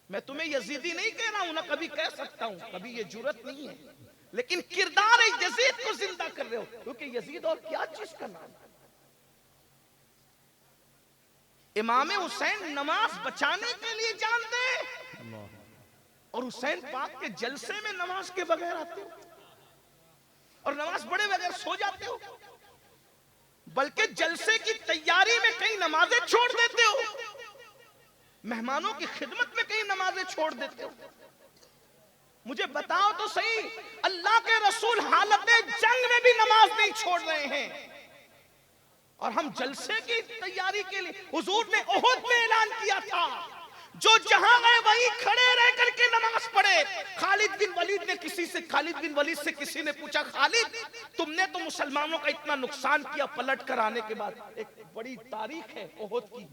मैं तुम्हें यजीदी नहीं कह रहा हूं ना, कभी कह सकता हूं, कभी ये जुर्रत नहीं है, लेकिन किरदार यजीद को जिंदा कर रहे हो, क्योंकि यजीद और क्या चीज का नाम है। इमाम हुसैन नमाज बचाने के लिए जान दे, और हुसैन पाक के जलसे में नमाज के बगैर आते हो और नमाज पढ़े बगैर सो जाते हो, बल्कि जलसे की तैयारी में कहीं नमाजें छोड़ देते हो, मेहमानों की खिदमत में कहीं नमाजें छोड़ देते हो। मुझे बताओ तो सही, अल्लाह के रसूल हालत जंग में भी नमाज नहीं छोड़ रहे हैं, और हम जलसे की तैयारी के लिए, हुजूर ने उहुद में ऐलान किया था, जो जहां गए वहीं खड़े रह करके नमाज पढ़े। खालिद बिन वलीद से किसी ने पूछा, खालिद तुमने तो मुसलमानों का इतना नुकसान किया पलट कर आने के बाद, एक बड़ी तारीख है उहुद की,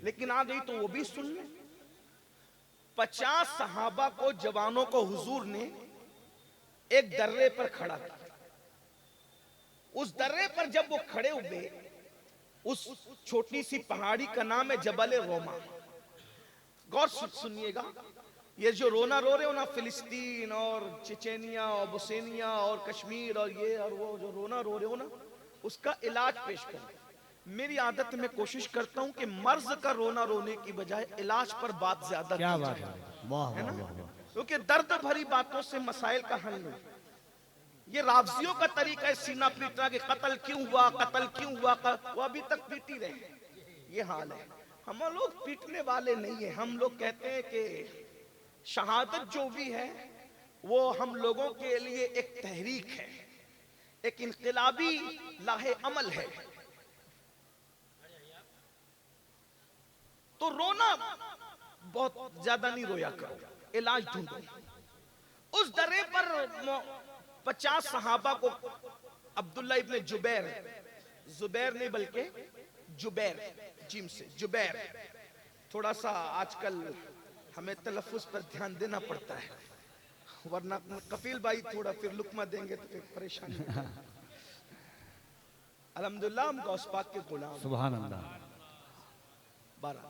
लेकिन आ गई तो वो भी सुन ले। 50 सहाबा को, जवानों को हुजूर ने एक दर्रे पर खड़ा किया। उस दर्रे पर जब वो खड़े हुए, उस छोटी सी पहाड़ी का नाम है जबल रोमा। गौर सुनिएगा, ये जो रोना रो रहे हो ना, फिलिस्तीन और चेचेनिया और बोस्निया और कश्मीर और ये और वो, जो रोना रो रहे हो ना, उसका इलाज पेश करें। मेरी आदत में कोशिश करता हूं कि मर्ज का रोना रोने की बजाय इलाज पर बात ज्यादा क्या बात है, वाह है ना, वाह वाह। क्योंकि दर्द भरी बातों से मसाइल का हल नहीं। ये रावजियों का तरीका है सीना पीटना, कि कत्ल क्यों हुआ, कत्ल क्यों हुआ, वो अभी तक पीटी रहे। ये हाल है। हम लोग पीटने वाले नहीं है, हम लोग कहते हैं कि शहादत जो भी है वो हम लोगों के लिए एक तहरीक है, एक इनकलाबी लाहे अमल है। तो रोना बहुत ज्यादा नहीं रोया करो, इलाज ढूंढो। उस दर्रे पर 50 सहाबा को अब्दुल्ला इब्ने जुबैर नहीं बल्कि जुबैर, जिम से जुबैर, थोड़ा सा आजकल हमें तलफ्फुज पर ध्यान देना पड़ता है, वरना कफील भाई थोड़ा फिर लुकमा देंगे तो फिर परेशानी। अल्हम्दुलिल्लाह हम गौस पाक के गुलाम, सुभान अल्लाह। 12,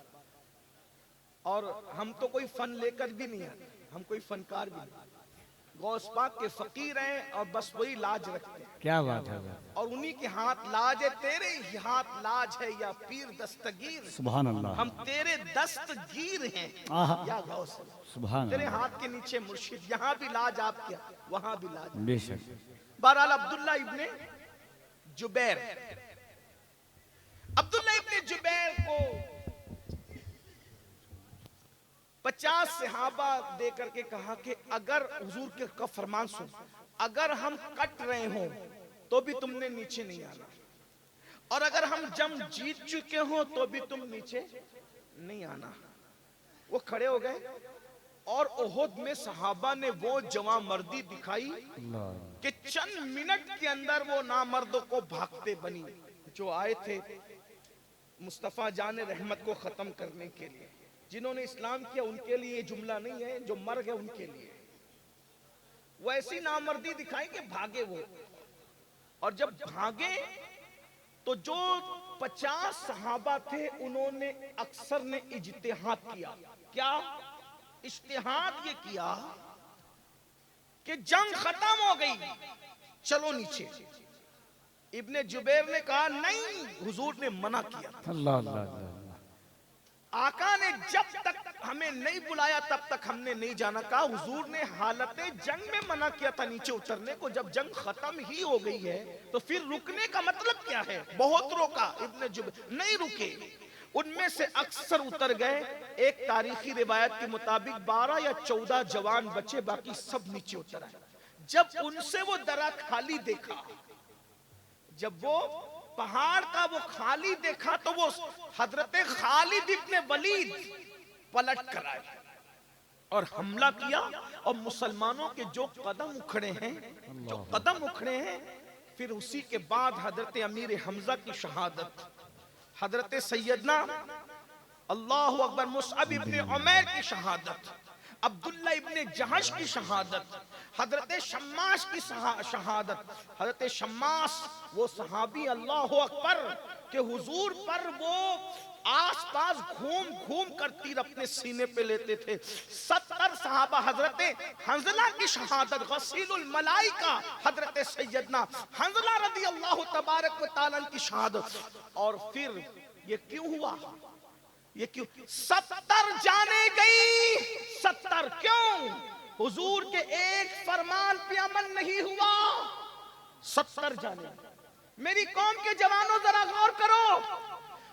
और हम तो कोई फन लेकर भी नहीं आते, हम कोई फनकार भी नहीं, गौस पाक के फकीर हैं और बस वही लाज रखते हैं। क्या बात है, और उन्हीं के हाथ लाज है, तेरे ही हाथ लाज है या पीर दस्तगीर, सुभान अल्लाह। हम तेरे दस्तगीर हैं आहा। या गौस, सुभान तेरे अल्लाह। हाथ के नीचे मुर्शिद, यहाँ भी लाज आप क्या, वहां भी लाज। बेशक। बहरहाल अब्दुल्ला इब्ने जुबैर को 50 सहाबा दे करके कहा कि अगर हुजूर के का फरमान सुन, अगर हम कट रहे हो तो भी तुमने नीचे नहीं आना, और अगर हम जंग जीत चुके हो तो भी तुम नीचे नहीं आना। वो खड़े हो गए और उहुद में सहाबा ने वो जवामर्दी दिखाई कि चंद मिनट के अंदर वो नामर्दों को भागते बनी, जो आए थे मुस्तफा जान रहमत को खत्म करने के लिए। जिन्होंने इस्लाम किया उनके लिए ये जुमला नहीं है, जो मर गए उनके लिए। वो ऐसी नामर्दी दिखाई कि भागे वो, और जब भागे तो जो 50 सहाबा थे उन्होंने अक्सर ने इज्तिहाद किया। क्या इज्तिहाद ये किया कि जंग खत्म हो गई, चलो नीचे। इब्ने जुबैर ने कहा नहीं, हुजूर ने मना किया। अल्लाह अल्लाह अल्लाह। आका ने जब तक हमें नहीं बुलाया तब तक हमने नहीं जाना। कहा हुजूर ने हालत जंग में मना किया था नीचे उतरने को, जब जंग खत्म ही हो गई है तो फिर रुकने का मतलब क्या है? बहुत रोका, इब्न जुबैर नहीं रुके, उनमें से अक्सर उतर गए। एक तारीखी रिवायत के मुताबिक 12 या 14 जवान बचे, बाकी सब नीचे उतर आए। जब उनसे वो दरा खाली देखा, जब वो पहाड़ का वो खाली देखा तो वो हजरत खालिद इब्न वलीद पलट कर आए और हमला किया। और मुसलमानों के जो कदम उखड़े हैं, फिर उसी के बाद हजरत अमीर हमजा की शहादत, हजरत सैयदना अल्लाहु अकबर मुसअब इब्न उमैर की शहादत, अब्दुल्ला इब्ने जहश की शहादत, हजरत शम्मास की शहादत। हजरत शम्मास वो सहाबी अल्लाह अकबर के हुजूर पर वो आसपास घूम घूम कर तीर अपने सीने पे लेते थे। 70 सहाबा, हजरत हंजला की शहादत, गसीलुल मलाइका हजरत सैयदना हंजला रदी अल्लाह तबारक व तआला की शहादत। और फिर ये क्यों हुआ? ये क्यों? 70 जाने गई। 70 क्यों? हुजूर के एक फरमान पे अमल नहीं हुआ। 70 जाने। मेरी कौम के जवानों जरा गौर करो,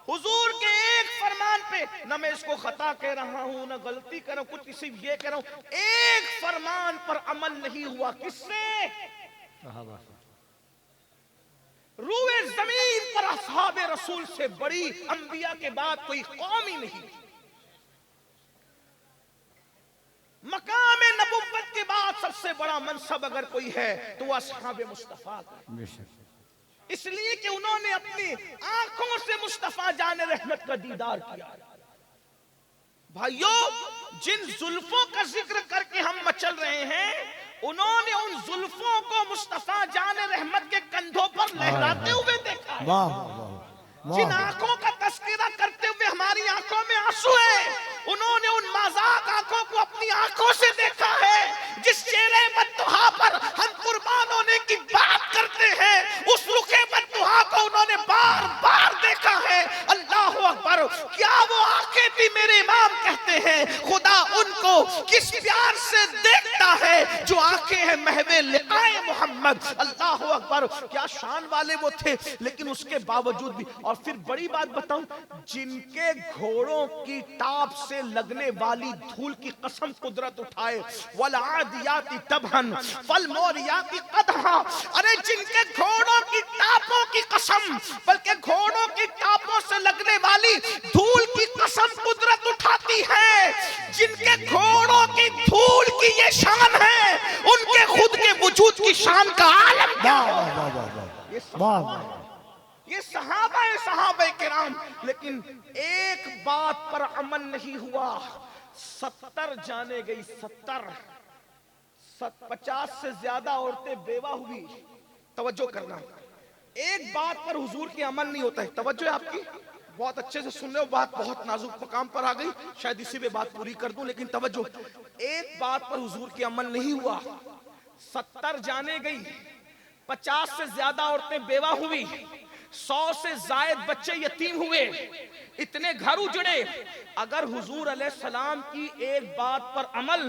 हुजूर के एक फरमान पे, न मैं इसको खता कह रहा हूं न गलती कर रहा हूं, कुछ किसी ये कह रहा हूं, एक फरमान पर अमल नहीं हुआ। किससे? रूए जमीन पर असहाबे रसूल से बड़ी अंबिया के बाद कोई कौम ही नहीं। मकाम नबुव्वत के बाद सबसे बड़ा मनसब अगर कोई है तो वह असहाबे मुस्तफा का। इसलिए कि उन्होंने अपनी आंखों से मुस्तफा जाने रहमत का दीदार किया। भाइयों, जिन जुल्फों का जिक्र करके हम मचल रहे हैं, उन्होंने उन जुल्फों को मुस्तफा जाने रहमत के कंधों पर लहराते हुए देखा है। जिन आंखों का तस्करा करते हुए हमारी आंखों में आंसू है, उन्होंने उन मजाक आंखों को अपनी आंखों से देखा है। जिस चेहरे बद्दुहा पर हम कुर्बान होने की बात करते हैं, उस रुखे बद्दुहा को उन्होंने बार बार देखा है। अल्लाह अकबर! क्या वो आंखें थी? मेरे इमाम कहते हैं खुदा उनको किस प्यार से देखता है जो आंखें हैं महवे लिकाए मोहम्मद। अल्लाह अकबर! क्या शान वाले वो थे, लेकिन उसके बावजूद भी। और फिर बड़ी बात बताऊं, जिनके घोड़ों की टाप से लगने वाली धूल की कसम कुदरत उठाए, वल आदियाती तबहन फल मोरियाती कदहा। अरे जिनके घोड़ों की टापों की कसम, बल्कि घोड़ों की टापों से लगने वाली धूल की कसम कुदरत उठाती है। जिनके घोड़ों की धूल की ये शान है, उनके खुद के वजूद की शान का आलम क्या है? ये सहाबा किराम। लेकिन एक बात पर अमल नहीं हुआ। 70 जाने गई। 50 से ज्यादा औरतें बेवा हुई। तवज्जो करना, एक बात पर हुजूर के अमल नहीं होता है। तवज्जो है आपकी, बहुत अच्छे से सुन रहे हो, बात बहुत नाजुक मकाम पर आ गई, शायद इसी में बात पूरी कर दूं। लेकिन तवज्जो, एक बात पर हुजूर के अमल नहीं हुआ। 70 जाने गई, 50 से ज्यादा औरतें बेवा हुई, 100 से जायद बच्चे यतीम हुए, इतने घर उजड़े। अगर हुजूर अलैहिस्सलाम की एक बात पर अमल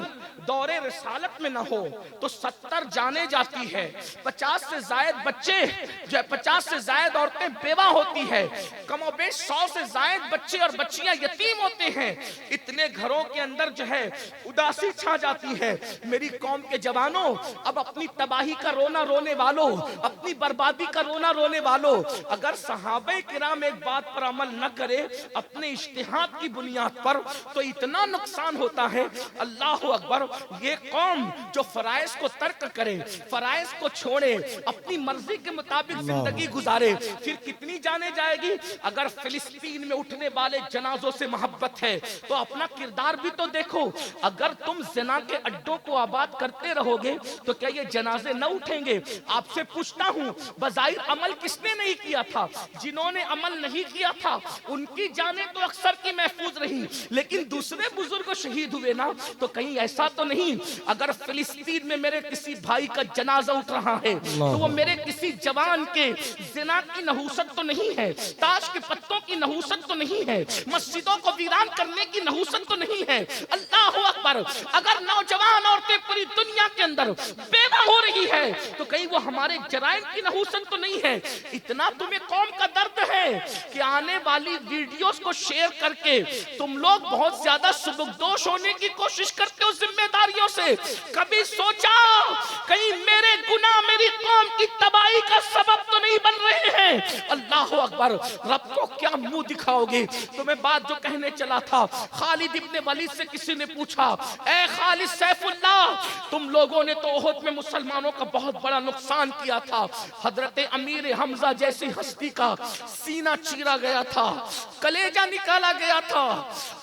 दौरे रिसालत में न हो तो 70 जाने जाती है, 50 से जायद बच्चे, 50 से जायद औरतें बेवा होती है, कमोबेश 100 से जायद बच्चे और बच्चियां यतीम होते हैं। इतने घरों के अंदर जो है उदासी छा जाती है। मेरी कौम के जवानों, अब अपनी तबाही का रोना रोने वालों, अपनी बर्बादी का रोना रोने वालों, अगर सहाबे किराम एक बात पर अमल न करे अपने इज्तिहाद की बुनियाद पर, तो इतना नुकसान होता है। अल्लाह अकबर! ये कौम जो फराइज को तर्क करे, फराइज को छोड़े, अपनी मर्जी के मुताबिक जिंदगी गुजारे, फिर कितनी जाने जाएगी। अगर फिलिस्तीन में उठने वाले जनाजों से मोहब्बत है तो अपना किरदार भी तो देखो। अगर तुम ज़िना के अड्डों को आबाद करते रहोगे तो क्या ये जनाजे न उठेंगे? आपसे पूछता हूँ, बज़ाहिर अमल किसने नहीं किया था, जिन्होंने अमल नहीं किया था उनकी जानें तो अक्सर की महफूज रही, लेकिन दूसरे बुजुर्ग शहीद हुए ना, तो कहीं ऐसा तो नहीं अगर फिलिस्तीन में मेरे किसी भाई का जनाजा उठ रहा है तो वो मेरे किसी जवान के जिना की नहूसत तो नहीं है, ताश के पत्तों की नहूसत तो नहीं है, मस्जिदों को वीरान करने की नहूसत तो नहीं है। अल्लाह अकबर, अगर नौजवान औरतें पूरी दुनिया के अंदर बेवा हो रही है तो कहीं वो हमारे जराइम की नहूसत तो नहीं है। इतना तुम्हें कौम का दर्द है कि आने वाली वीडियोस को शेयर करके तुम लोग बहुत ज्यादा सुबुकदोश होने की कोशिश करते हो जिम्मेदारियों से। कभी सोचा कहीं मेरे गुनाह मेरी कौम की तबाही का सबब तो नहीं बन रहे हैं? अल्लाह अकबर, रब को क्या मुंह दिखाओगे? तुम्हें बात जो कहने चला था, खालिद इब्ने वलीद से किसी ने पूछा, ए खालिद सैफुल्लाह, तुम लोगों ने तो ओहद में मुसलमानों का बहुत बड़ा नुकसान किया था, हजरत अमीर हमजा जैसी हस्ती का सीना चीरा गया था, कलेजा निकाला गया था,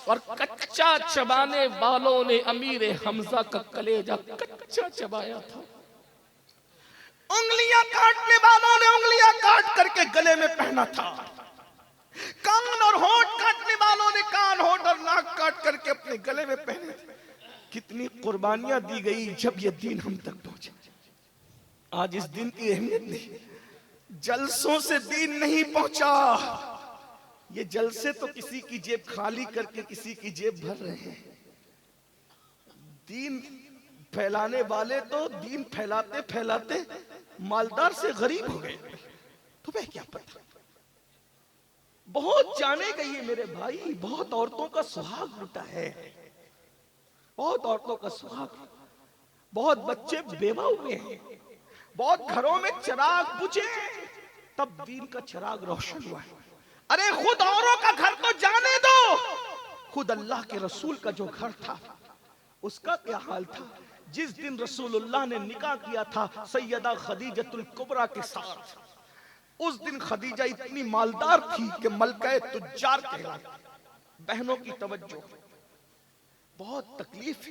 और कच्चा चबाने वालों ने अमीर हमजा का कलेजा कच्चा चबाया था। उंगलियां काटने वालों ने उंगलियां काट करके गले में पहना था, कान और होंठ काटने वालों ने कान, होंठ और नाक काट करके अपने गले में पहने थे। कितनी कुर्बानियां दी गई जब ये दिन हम तक पहुंचे। आज इस दिन की अहमियत नहीं, जलसों से दिन नहीं पहुंचा। ये जलसे तो किसी की जेब खाली करके किसी की जेब भर रहे हैं। दीन फैलाने वाले तो दीन फैलाते फैलाते मालदार से गरीब हो गए। तुम्हें क्या पता? बहुत जाने गई है मेरे भाई, बहुत औरतों का सुहाग लुटा है, बहुत औरतों का सुहाग, बहुत बच्चे बेवा हुए हैं, बहुत घरों में चिराग बुझे तब दीन का चिराग रोशन हुआ है। अरे खुद औरों का घर तो जाने दो, खुद अल्लाह के रसूल का जो घर था उसका क्या हाल था? जिस दिन रसूलुल्लाह ने निकाह किया था सैयदा खदीजतुल कुबरा के साथ, उस दिन खदीजा इतनी मालदार थी कि मलका तुज्जार कहलाती। बहनों की तवज्जो, बहुत तकलीफ,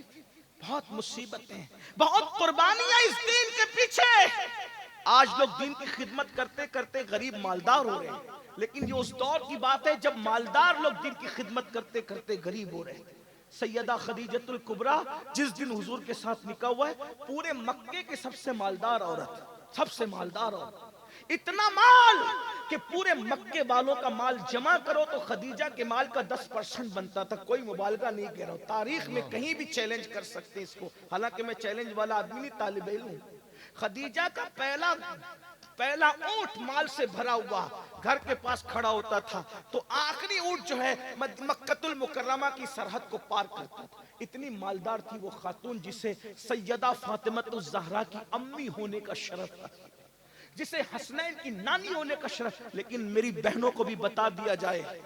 बहुत मुसीबतें, बहुत कुर्बानियां इस दीन के पीछे। आज लोग दीन की खिदमत करते करते गरीब मालदार हो रहे हैं, लेकिन ये उस दौर की बात है जब मालदार लोग दीन की खिदमत करते करते गरीब हो रहे हैं। सैयदा खदीजतुल कुबरा जिस दिन हुजूर के साथ निकाह हुआ है, पूरे मक्के की सबसे मालदार औरत, सबसे मालदार औरत, इतना माल कि पूरे मक्के वालों का माल जमा करो तो खदीजा के माल का 10% बनता था। कोई मुबालगा नहीं कह रहा हूं, तारीख में कहीं भी चैलेंज कर सकते हैं इसको, हालांकि मैं चैलेंज वाला आदमी नहीं, तालिब इल्म हूं। खदीजा का पहला ऊंट माल से भरा हुआ घर के पास खड़ा होता था तो आखिरी ऊंट जो है मक्कतुल मुकर्रमा की सरहद को पार करता था। इतनी मालदार थी वो खातून जिसे सैयदा फातिमतुज़ ज़हरा की अम्मी होने का शरफ था, जिसे हसनैन की नानी होने का शरफ। लेकिन मेरी बहनों को भी बता दिया जाए,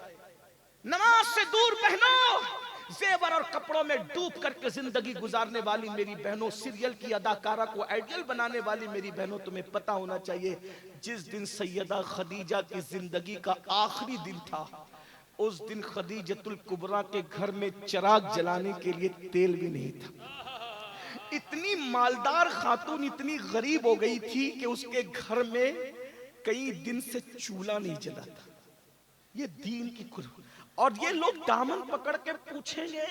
नमाज से दूर बहनों, जेवर और कपड़ों में डूब करके जिंदगी गुजारने वाली मेरी बहनों, सीरियल की अदाकारा को आइडियल बनाने वाली मेरी बहनों, तुम्हें पता होना चाहिए जिस दिन सैयदा खदीजा की जिंदगी का आखिरी दिन था, उस दिन खदीजतुल कुबरा के घर में चिराग जलाने के लिए तेल भी नहीं था। इतनी मालदार खातून इतनी गरीब हो गई थी कि उसके घर में कई दिन से चूल्हा नहीं जला था। ये दीन की कुर्बानी। और ये लोग दामन पकड़ के पूछेंगे,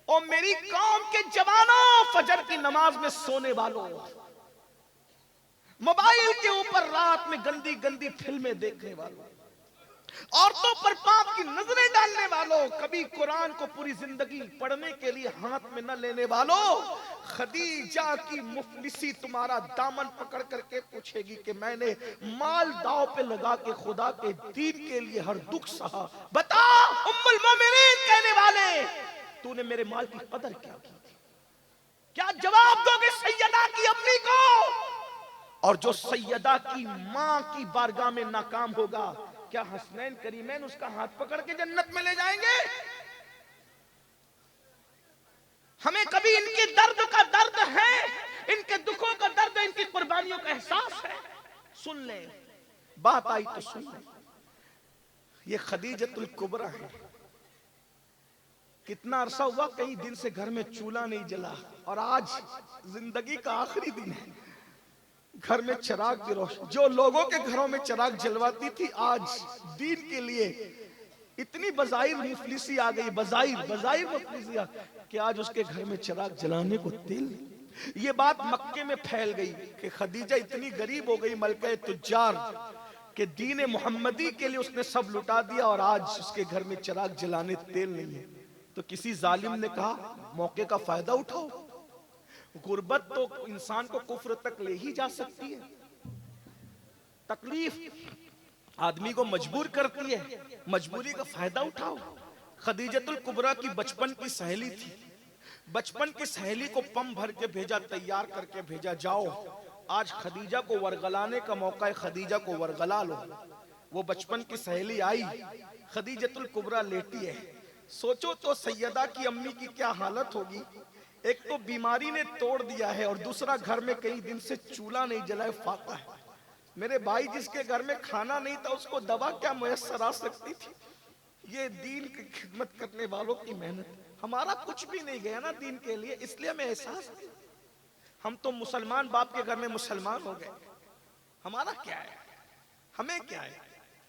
ओ मेरी कौम के जवानों, फजर की नमाज में सोने वालों, मोबाइल के ऊपर रात में गंदी गंदी फिल्में देखने वालों, औरतों पर पाप की नजरें डालने वालों, कभी कुरान को पूरी जिंदगी पढ़ने के लिए हाथ में न लेने वालों, खदीजा की मुफलिसी तुम्हारा दामन पकड़ करके पूछेगी कि मैंने माल दाव पे लगा के खुदा के दीन के लिए हर दुख सहा, बता उम्मुल मोमिनीन कहने वाले, तूने मेरे माल की कदर क्या की? क्या जवाब दोगे सैयदा की अम्मी को? और जो सैयदा की मां की बारगाह में नाकाम होगा, क्या हसनैन करीमैन उसका हाथ पकड़ के जन्नत में ले जाएंगे? हमें कभी इनके दर्द का दर्द है, इनके दुखों का दर्द है, इनकी कुर्बानियों का एहसास है? सुन ले, बात आई तो सुन ले। ये खदीजतुल कुबरा है। कितना अरसा हुआ, कई दिन से घर में चूल्हा नहीं जला, और आज जिंदगी का आखिरी दिन है। घर में चिराग की रोशनी, जो लोगों के घरों में चिराग जलवाती थी, आज दीन के लिए इतनी बजाइर मुफलिसी आ गई, बजाइर मुफलिसी कि आज उसके घर में चिराग जलाने को तेल नहीं। ये बात मक्के में फैल गई कि खदीजा इतनी गरीब हो गई, मलका तुज्जार, कि दीन मोहम्मदी के लिए उसने सब लुटा दिया और आज उसके घर में चिराग जलाने तेल नहीं है। तो किसी जालिम ने कहा मौके का फायदा उठाओ। गुर्बत तो इंसान को कुफ्र तक ले ही जा सकती है, तकलीफ आदमी को मजबूर करती है, मजबूरी का फायदा उठाओ। खदीजतुल कुबरा की बचपन की सहेली थी, बचपन की सहेली को पम भर के भेजा, तैयार करके भेजा, जाओ आज खदीजा को वरगलाने का मौका है, खदीजा को वरगला लो। वो बचपन की सहेली आई, खदीजतुल कुबरा लेटी है। सोचो तो सैयदा की अम्मी की क्या हालत होगी। एक तो बीमारी ने तोड़ दिया है और दूसरा घर में कई दिन से चूल्हा नहीं जला है, फाका है। मेरे भाई जिसके घर में खाना नहीं था उसको दवा क्या मुयस्सर आ सकती थी। ये दीन की खिदमत करने वालों की मेहनत, हमारा कुछ भी नहीं गया ना दीन के लिए, इसलिए हमें एहसास है। हम तो मुसलमान बाप के घर में मुसलमान हो गए, हमारा क्या है, हमें क्या है,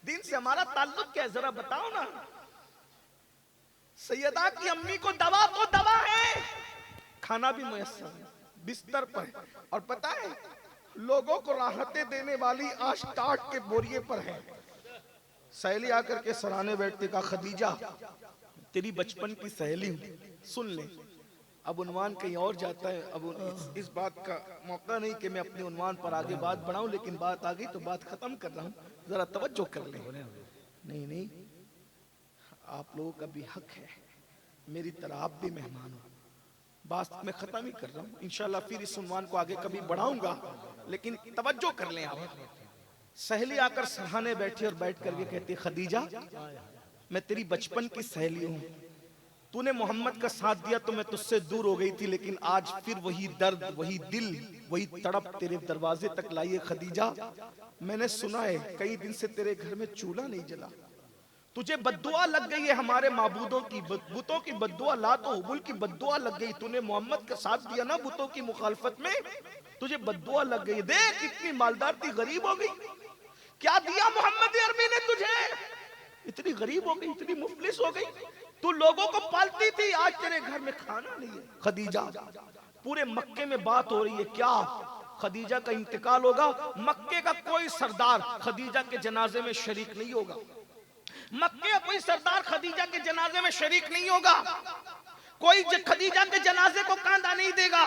दीन से हमारा ताल्लुक क्या है, जरा बताओ ना। सैयदा की अम्मी को दवा तो दवा है, खाना भी मुयस्सर है, बिस्तर पर है, और पता है लोगों को राहतें देने वाली आज टाट के बोरिए पर है। सहेली आकर के सराहने बैठते, कहा खदीजा तेरी बचपन की सहेली हूं, सुन ले। अब उन्वान कहीं और जाता है, अब इस बात का मौका नहीं कि मैं अपने उन्वान पर आगे बात बढ़ाऊं, लेकिन बात आ गई तो बात खत्म कर रहा हूं, जरा तवज्जो कर ले। नहीं, आप लोगों का भी हक है, मेरी तरह आप भी मेहमान हो। बात मैं खत्म ही कर रहा हूँ, इंशाल्लाह फिर इस उन्वान को आगे कभी बढ़ाऊंगा, लेकिन तवज्जो कर लें आप। सहेली आकर सराहने बैठी और बैठ करके कहती, खदीजा मैं तेरी बचपन की सहेली हूँ, तूने मोहम्मद का साथ दिया तो मैं तुझसे दूर हो गई थी, लेकिन आज फिर वही दर्द, वही दिल, वही तड़प तेरे दरवाजे तक लाई है। खदीजा मैंने सुना है कई दिन से तेरे घर में चूल्हा नहीं जला, तुझे बद्दुआ लग गई है हमारे माबूदों की, बुतों की बद्दुआ, लात और हुबुल की बद्दुआ लग गई। तूने मोहम्मद का साथ दिया ना बुतों की मुखालफत में, तुझे बद्दुआ लग गई। देख इतनी मालदार थी, गरीब हो गई। क्या दिया मोहम्मद अरबी ने तुझे, इतनी गरीब हो गई, इतनी मुफलिस हो गई। तू लोगों को पालती थी, आज तेरे घर में खाना नहीं है। खदीजा पूरे मक्के में बात हो रही है, क्या खदीजा का इंतकाल होगा। मक्के का कोई सरदार खदीजा के जनाजे में शरीक नहीं होगा, मक्के का कोई सरदार खदीजा के जनाजे में शरीक नहीं होगा, कोई खदीजा के जनाजे को कांधा नहीं देगा,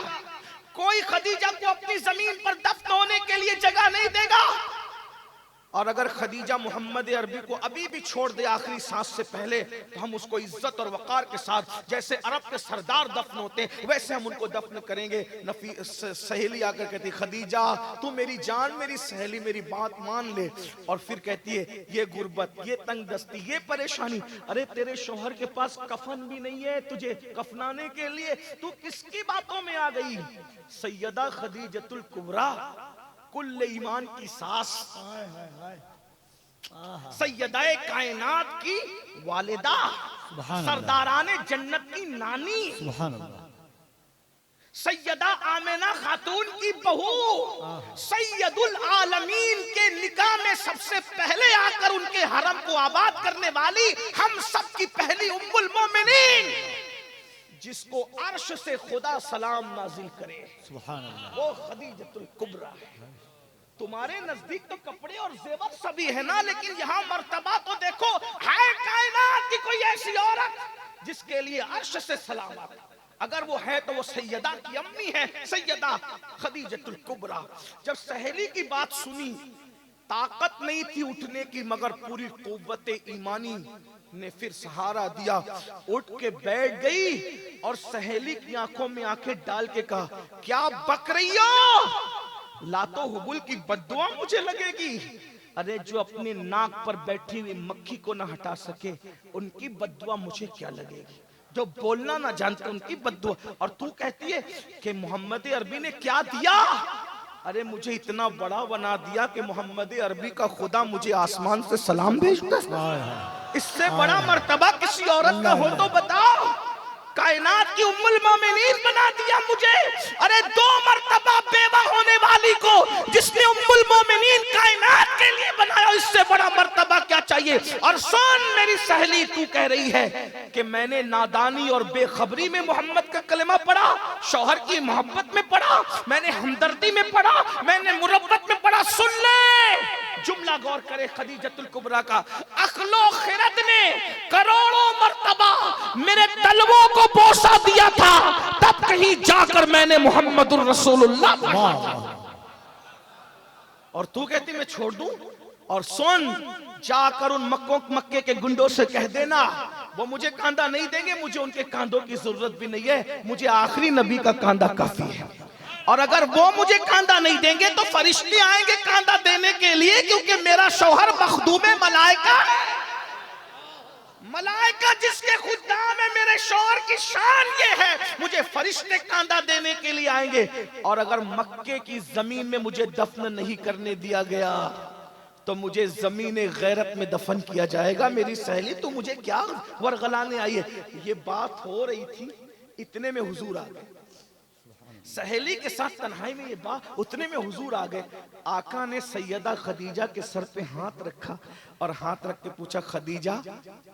कोई खदीजा को अपनी जमीन पर दफन होने के लिए जगह नहीं देगा। और अगर खदीजा मोहम्मद अरबी को अभी भी छोड़ दे आखिरी सांस से पहले, तो हम उसको इज्जत और वकार के साथ, जैसे अरब के सरदार दफन होते हैं वैसे हम उनको दफन करेंगे। सहेली आकर कहती, खदीजा तू मेरी जान, मेरी सहेली, मेरी बात मान ले। और फिर कहती है, ये गुर्बत, ये तंगदस्ती, ये परेशानी, अरे तेरे शोहर के पास कफन भी नहीं है तुझे कफनाने के लिए, तू किसकी बातों में आ गई। सैयदा खदीजतुल कुबरा कुल्ले ईमान की सास, सैयदाए कायनात की वालिदा, सरदाराने जन्नत की नानी, सैयदा आमिना खातून की बहू, सैयदुल आलमीन के निकाह में सबसे पहले आकर उनके हरम को आबाद करने वाली, हम सब की पहली उम्मुल मोमिनीन, जिसको अर्श से खुदा सलाम नाजिल करे, वो खदीजतुल कुबरा है। तुम्हारे नजदीक तो कपड़े और जेवर सभी है ना, लेकिन यहाँ मर्तबा तो देखो, है कायनात की कोई ऐसी औरत जिसके लिए अर्श से सलाम आता। अगर वो है तो वो सैयदा की अम्मी है, सैयदा खदीजतुल कुबरा। जब सहेली की बात सुनी, ताकत नहीं थी उठने की, मगर पूरी कुव्वते ईमानी ने फिर सहारा दिया, उठ के बैठ गई और सहेली की आंखों में आंखें डाल के कहा, क्या बक रही हो, लातो हुबुल की बद्दुआ मुझे लगेगी। अरे जो अपने नाक पर बैठी हुई मक्खी को ना हटा सके उनकी बद्दुआ मुझे क्या लगेगी, जो बोलना ना जानते उनकी बद्दुआ। और तू कहती है कि मोहम्मद अरबी ने क्या दिया, अरे मुझे इतना बड़ा बना दिया कि मोहम्मद अरबी का खुदा मुझे आसमान से सलाम भेजता है। इससे बड़ा मर्तबा किसी औरत का हो तो बताओ। कायनात की उम्मुल मोमिनीन बना दिया मुझे। अरे 2 मर्तबा बेवा होने वाली को जिसने उम्मुल मोमिनीन कायनात के लिए बनाया, इससे बड़ा मर्तबा क्या चाहिए। और सुन मेरी सहेली, तू कह रही है कि मैंने नादानी और बेखबरी में मोहम्मद का कलमा पढ़ा, शौहर की मोहब्बत में पढ़ा, मैंने हमदर्दी में पढ़ा, मैंने मुरब्बत में पढ़ा। सुन ले जुमला, गौर करे खदीजतुल कुबरा का। अखलो खिरत ने करोड़ों मर्तबा मेरे तलवों को बोसा दिया था, तब कहीं जाकर मैंने मुहम्मदुर रसूलुल्लाह पढ़ा। और तू कहती मैं छोड़ दूं। और सुन, जाकर उन मक्के के गुंडों से कह देना वो मुझे कांदा नहीं देंगे, मुझे उनके कांधों की जरूरत भी नहीं है, मुझे आखिरी नबी का कांदा काफी है। और अगर वो मुझे कांदा नहीं देंगे तो फरिश्ते आएंगे कांदा देने के लिए, क्योंकि मेरा शौहर मखदूम मलाइका है। मलाइका जिसके खुदाम है, मेरे शौहर की शान ये है, मुझे फरिश्ते कांदा देने के लिए आएंगे। और अगर मक्के की जमीन में मुझे दफन नहीं करने दिया गया तो मुझे जमीन गैरत में दफन किया जाएगा। मेरी सहेली, तू मुझे क्या वरगलाने आई है। ये बात हो रही थी, इतने में हुजूर आ गए। सहेली के साथ तन्हाई में ये बात, उतने में हुजूर आ गए। आका ने सैयदा खदीजा के सर पे हाथ रखा और हाथ रख के पूछा, खदीजा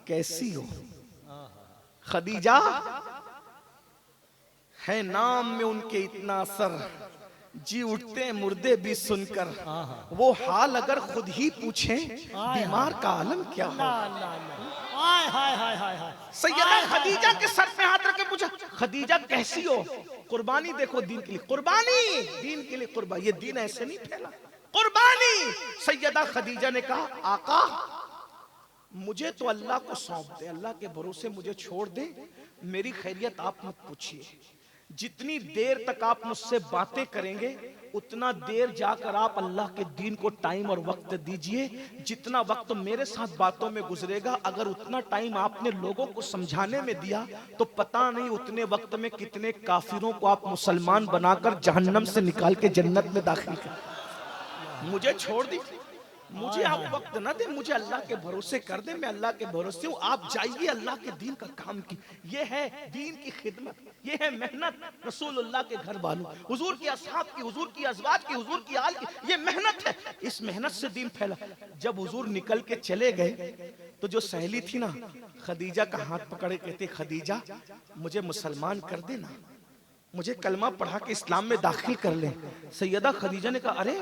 कैसी हो। खदीजा है नाम में उनके इतना असर, जी उठते मुर्दे भी सुनकर। वो हाल अगर खुद ही पूछे बीमार का आलम क्या हो। सैयदा खदीजा के सर पे हाथ रख के पूछा, खदीजा कैसी हो। कुर्बानी देखो दीन के लिए, कुर्बानी दीन के लिए कुर्बानी। ये दीन ऐसे नहीं फैला, कुर्बानी। सैयदा खदीजा ने कहा, आका मुझे तो अल्लाह को सौंप दे, अल्लाह के भरोसे मुझे छोड़ दे, मेरी खैरियत आप मत पूछिए। जितनी देर तक आप मुझसे बातें करेंगे उतना देर जाकर आप अल्लाह के दीन को टाइम और वक्त दीजिए। जितना वक्त मेरे साथ बातों में गुजरेगा, अगर उतना टाइम आपने लोगों को समझाने में दिया तो पता नहीं उतने वक्त में कितने काफिरों को आप मुसलमान बनाकर जहन्नम से निकाल के जन्नत में दाखिल कर। मुझे छोड़ दी, मुझे आप वक्त ना दे, मुझे अल्लाह के भरोसे कर दे, मैं अल्लाह के भरोसे हूँ। आप जाइए अल्लाह के दीन का काम की। ये है दीन की खिदमत, ये है मेहनत रसूलुल्लाह के घर वालों, हुजूर की असहाब की, हुजूर की अज़वाज की, हुजूर की आल की, ये मेहनत है। इस मेहनत से दीन फैला। जब हुजूर निकल के चले गए तो जो सहेली थी ना, खदीजा का हाथ पकड़े कहते, खदीजा मुझे मुसलमान कर देना, मुझे कलमा पढ़ा के इस्लाम में दाखिल कर ले। सैयदा खदीजा ने कहा, अरे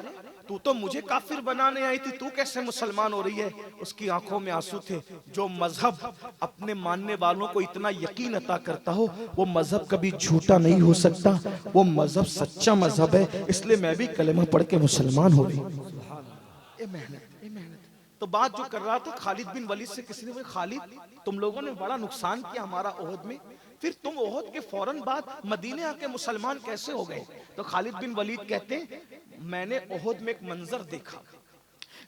तू तो मुझे काफिर बनाने आई थी, तू कैसे मुसलमान हो रही है। उसकी आंखों में आंसू थे। जो मजहब अपने मानने वालों को इतना यकीन अता करता हो, वो मजहब कभी झूठा नहीं हो सकता, वो मजहब सच्चा मजहब है। इसलिए मैं भी कलमा पढ़ के मुसलमान हो गई। ये मेहनत, ये मेहनत। तो बात जो कर रहा था खालिद बिन वलीद से, किसी ने बोला, खालिद तुम लोगों ने बड़ा नुकसान किया हमारा ओहद में, फिर तुम ओहद के फौरन बाद मदीने आके मुसलमान कैसे हो गए। तो खालिद बिन वलीद कहते, मैंने ओहद में एक मंजर देखा।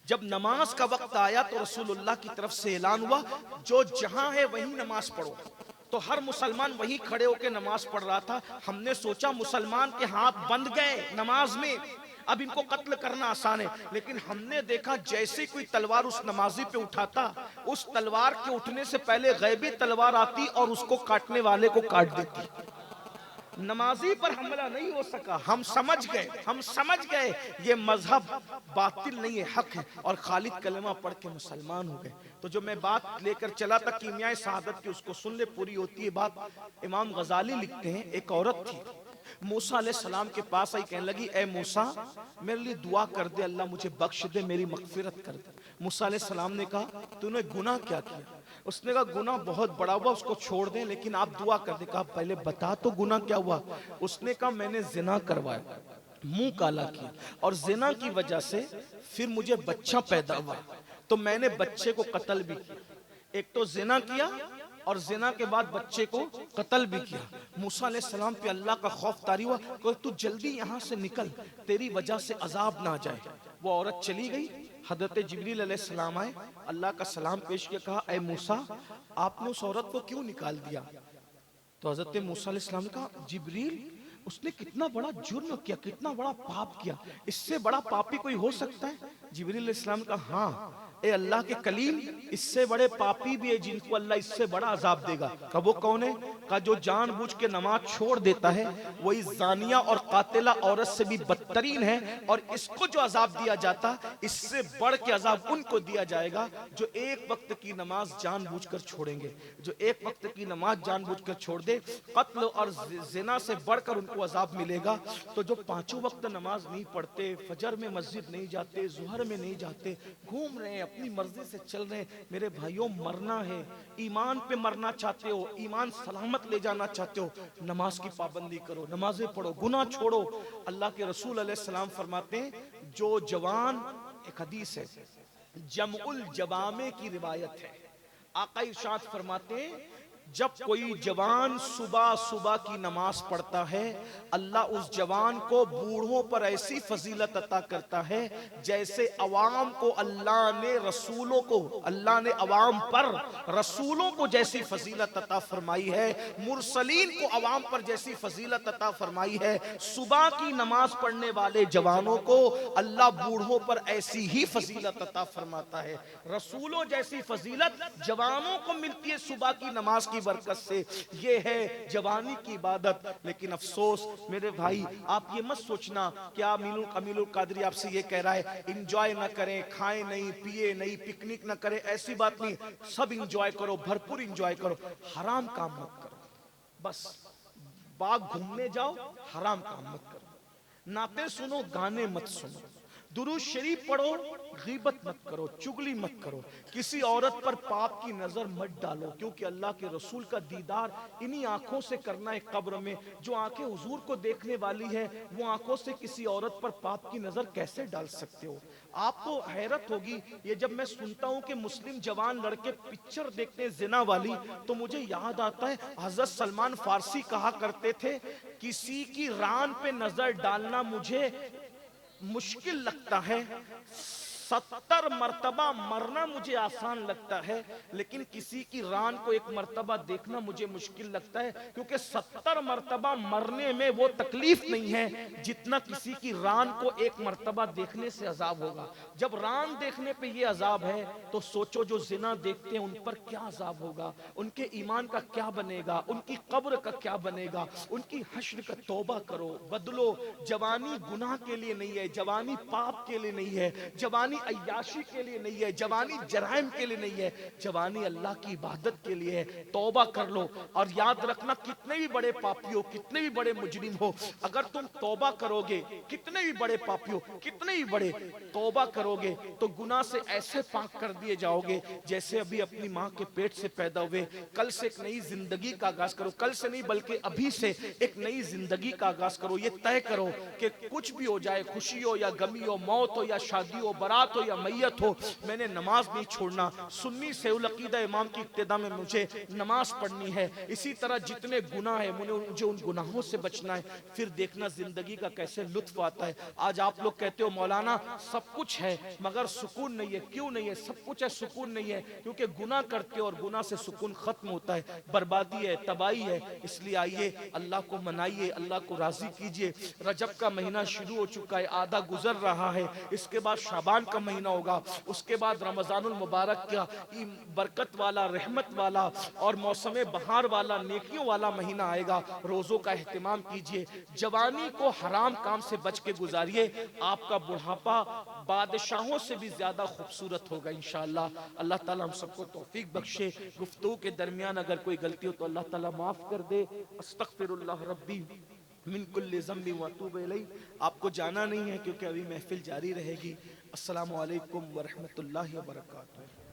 जब नमाज का वक्त आया तो रसूलुल्लाह की तरफ से ऐलान हुआ, जो जहां है वहीं नमाज पढ़ो। तो हर मुसलमान वहीं खड़े होकर नमाज पढ़ रहा था। हमने सोचा मुसलमान के हाथ बंध गए नमाज में, अब इनको कत्ल करना आसान है। लेकिन हमने देखा जैसे कोई तलवार उस नमाजी पे उठाता, उस तलवार के उठने से पहले गैबी तलवार आती और उसको काटने वाले को काट देती। नमाजी पर हमला नहीं हो सका। हम समझ गए ये मजहब बातिल नहीं है, हक है। और खालिद कलमा पढ़ के मुसलमान हो गए। तो जो मैं बात लेकर चला था कीमियाए शहादत की, उसको सुन ले, पूरी होती है बात। इमाम गजाली लिखते हैं, एक औरत थी, मूसा अलैहिस्सलाम के पास आई, कहने लगी, ए मूसा मेरे लिए दुआ कर दे, अल्लाह मुझे बख्श दे, मेरी मगफिरत कर दे। मूसा अलैहिस्सलाम ने कहा, तूने गुनाह क्या किया। उसने कहा, गुनाह बहुत बड़ा हुआ, उसको छोड़ दें, लेकिन आप दुआ कर दे। कहा, पहले बता तो गुनाह क्या हुआ। उसने कहा, मैंने जिना करवाया, मुंह काला किया, और जिना की वजह से फिर मुझे बच्चा पैदा हुआ, तो मैंने बच्चे को कत्ल भी किया। एक तो जिना किया और जिना के बाद बच्चे को कत्ल भी किया। मूसा अलैहिस्सलाम पे अल्लाह का खौफ तारी हुआ, कि तू जल्दी यहाँ से निकल, तेरी वजह से अजाब ना जाए। वो औरत चली गई। हजरत जिब्रील अलैहिस्सलाम आए, अल्लाह का सलाम पेश किया, कहा, ए मूसा आपने उस औरत को क्यों निकाल दिया। तो हजरत मूसा अलैहिस्सलाम ने कहा, जिब्रील उसने कितना बड़ा जुर्म किया, कितना बड़ा पाप किया, इससे बड़ा पापी कोई हो सकता है। जिब्रील अलैहिस्सलाम का हाँ ए अल्लाह के कलीम, इससे बड़े पापी भी है जिनको अल्लाह इससे बड़ा अजाब देगा। का वो कौन है? का जो जानबूझ के नमाज छोड़ देता है, वही जानिया और कातिला औरत से भी बदतरीन है। और इसको जो अजाब दिया जाता, इससे बढ़ के अजाब उनको दिया जाएगा जो एक वक्त की नमाज जानबूझकर छोड़ेंगे। जो एक वक्त की नमाज जानबूझकर छोड़ दे, कत्ल और जिना से बढ़कर उनको अजाब मिलेगा। तो जो पांचों वक्त नमाज नहीं पढ़ते, फजर में मस्जिद नहीं जाते, जुहर में नहीं जाते, घूम रहे हैं, अपनी मर्जी से चल रहे हैं, मेरे भाइयों मरना है, ईमान पे मरना चाहते हो, ईमान सलामत ले जाना चाहते हो, नमाज की पाबंदी करो, नमाजें पढ़ो, गुनाह छोड़ो। अल्लाह के रसूल अलैहिस्सलाम फरमाते हैं, जो जवान, एक हदीस है, जमउल जवामे की रिवायत है, आका इरशाद फरमाते हैं, जब कोई जवान सुबह सुबह की नमाज पढ़ता है, अल्लाह उस जवान को बूढ़ों पर ऐसी फजीलत अता करता है जैसे अवाम को अल्लाह ने रसूलों को, अल्लाह ने अवाम पर रसूलों को जैसी फजीलत अता फरमाई है, मुरसलीन को अवाम पर जैसी फजीलत अता फरमाई है। सुबह की नमाज पढ़ने वाले जवानों को अल्लाह बूढ़ों पर ऐसी ही फजीलत अता फरमाता है। रसूलों जैसी फजीलत जवानों को मिलती है सुबह की नमाज की बरकत से। ये है जवानी की इबादत। लेकिन अफसोस मेरे भाई, आप ये मत सोचना कि आप अमीनुल कादरी आपसे ये कह रहा है इंजॉय ना करें, खाएं नहीं, पिए नहीं, पिकनिक ना करें, ऐसी बात नहीं। सब इंजॉय करो, भरपूर इंजॉय करो, हराम काम मत करो। बस बाग घूमने जाओ, हराम काम मत करो, नाते सुनो, गाने मत सुनो, दुरूद शरीफ पढ़ो, गीबत मत करो, चुगली मत करो, किसी औरत पर पाप की नजर मत डालो, क्योंकि अल्लाह के रसूल का दीदार इन्हीं आंखों से करना है कब्र में। जो आंखें हुजूर को देखने वाली है, वो आंखों से किसी औरत पर पाप की नजर कैसे डाल सकते हो? आपको हैरत होगी ये जब मैं सुनता हूं कि मुस्लिम जवान लड़के पिक्चर देखते हैं जिना वाली, तो मुझे याद आता है हजरत सलमान फारसी कहा करते थे, किसी की रान पे नजर डालना मुझे मुश्किल लगता है, 70 मर्तबा मरना मुझे आसान लगता है, लेकिन किसी की रान को एक मर्तबा देखना मुझे मुश्किल लगता है, क्योंकि 70 मर्तबा मरने में वो तकलीफ नहीं है जितना किसी की रान को एक मर्तबा देखने से अजाब होगा। जब रान देखने पे ये अजाब है, तो सोचो जो जिना देखते हैं उन पर क्या अजाब होगा, उनके ईमान का क्या बनेगा, उनकी कब्र का क्या बनेगा, उनकी हश्र का तौबा करो, बदलो। जवानी गुनाह के लिए नहीं है, जवानी पाप के लिए नहीं है, जवानी अय्याशी के लिए नहीं है, जवानी जराइम के लिए नहीं है, जवानी अल्लाह की इबादत के लिए है। तौबा कर लो। और याद रखना, कितने भी बड़े पापी हो, कितने भी बड़े मुजरिम हो, अगर तुम तौबा करोगे, कितने भी बड़े पापी हो, कितने भी बड़े, तौबा करोगे तो गुनाह से ऐसे पाक कर दिए जाओगे जैसे अभी अपनी माँ के पेट से पैदा हुए। कल से एक नई जिंदगी का आगाज करो, कल से नहीं बल्कि अभी से एक नई जिंदगी का आगाज करो। ये तय करो कि कुछ भी हो जाए, खुशी हो या गमी हो, मौत हो या शादी हो, बारात हो या मैयत हो, मैंने नमाज नहीं छोड़ना। सुन्नी सेउल अकीदा इमाम की इब्तिदा में मुझे नमाज पढ़नी है। इसी तरह जितने गुनाह है मुझे उन गुनाहों से बचना है। फिर देखना जिंदगी का कैसे लुत्फ आता है। आज आप लोग कहते हो मौलाना सब कुछ है मगर सुकून नहीं है। क्यों नहीं है? सब कुछ है, सुकून नहीं है, क्योंकि गुनाह करते हो और गुनाह से सुकून खत्म होता है, बर्बादी है, तबाही है। इसलिए आइए अल्लाह को मनाइए, अल्लाह को राजी कीजिए। रजब का महीना शुरू हो चुका है, आधा गुजर रहा है, इसके बाद शाबान का महीना होगा, उसके बाद रमजानुल मुबारक का बरकत वाला, रहमत वाला और मौसम बहार वाला, नेकियों वाला महीना आएगा। रोजों का एहतिमाम कीजिए, जवानी को हराम काम से बच के गुजारिए। आपका बुढ़ापा बादशाहों से भी ज्यादा खूबसूरत होगा इंशाअल्लाह। अल्लाह ताला हम सबको तौफीक बख्शे। गुफ्तगू के दरमियान अगर कोई गलती हो तो अल्लाह ताला माफ कर दे। अस्तगफिरुल्लाह रब्बी मिन कुल्लि ज़म्बि व अतूबु इलैह। आपको जाना नहीं है क्योंकि अभी महफिल जारी रहेगी। अस्सलामु अलैकुम व रहमतुल्लाहि व बरकातुहू।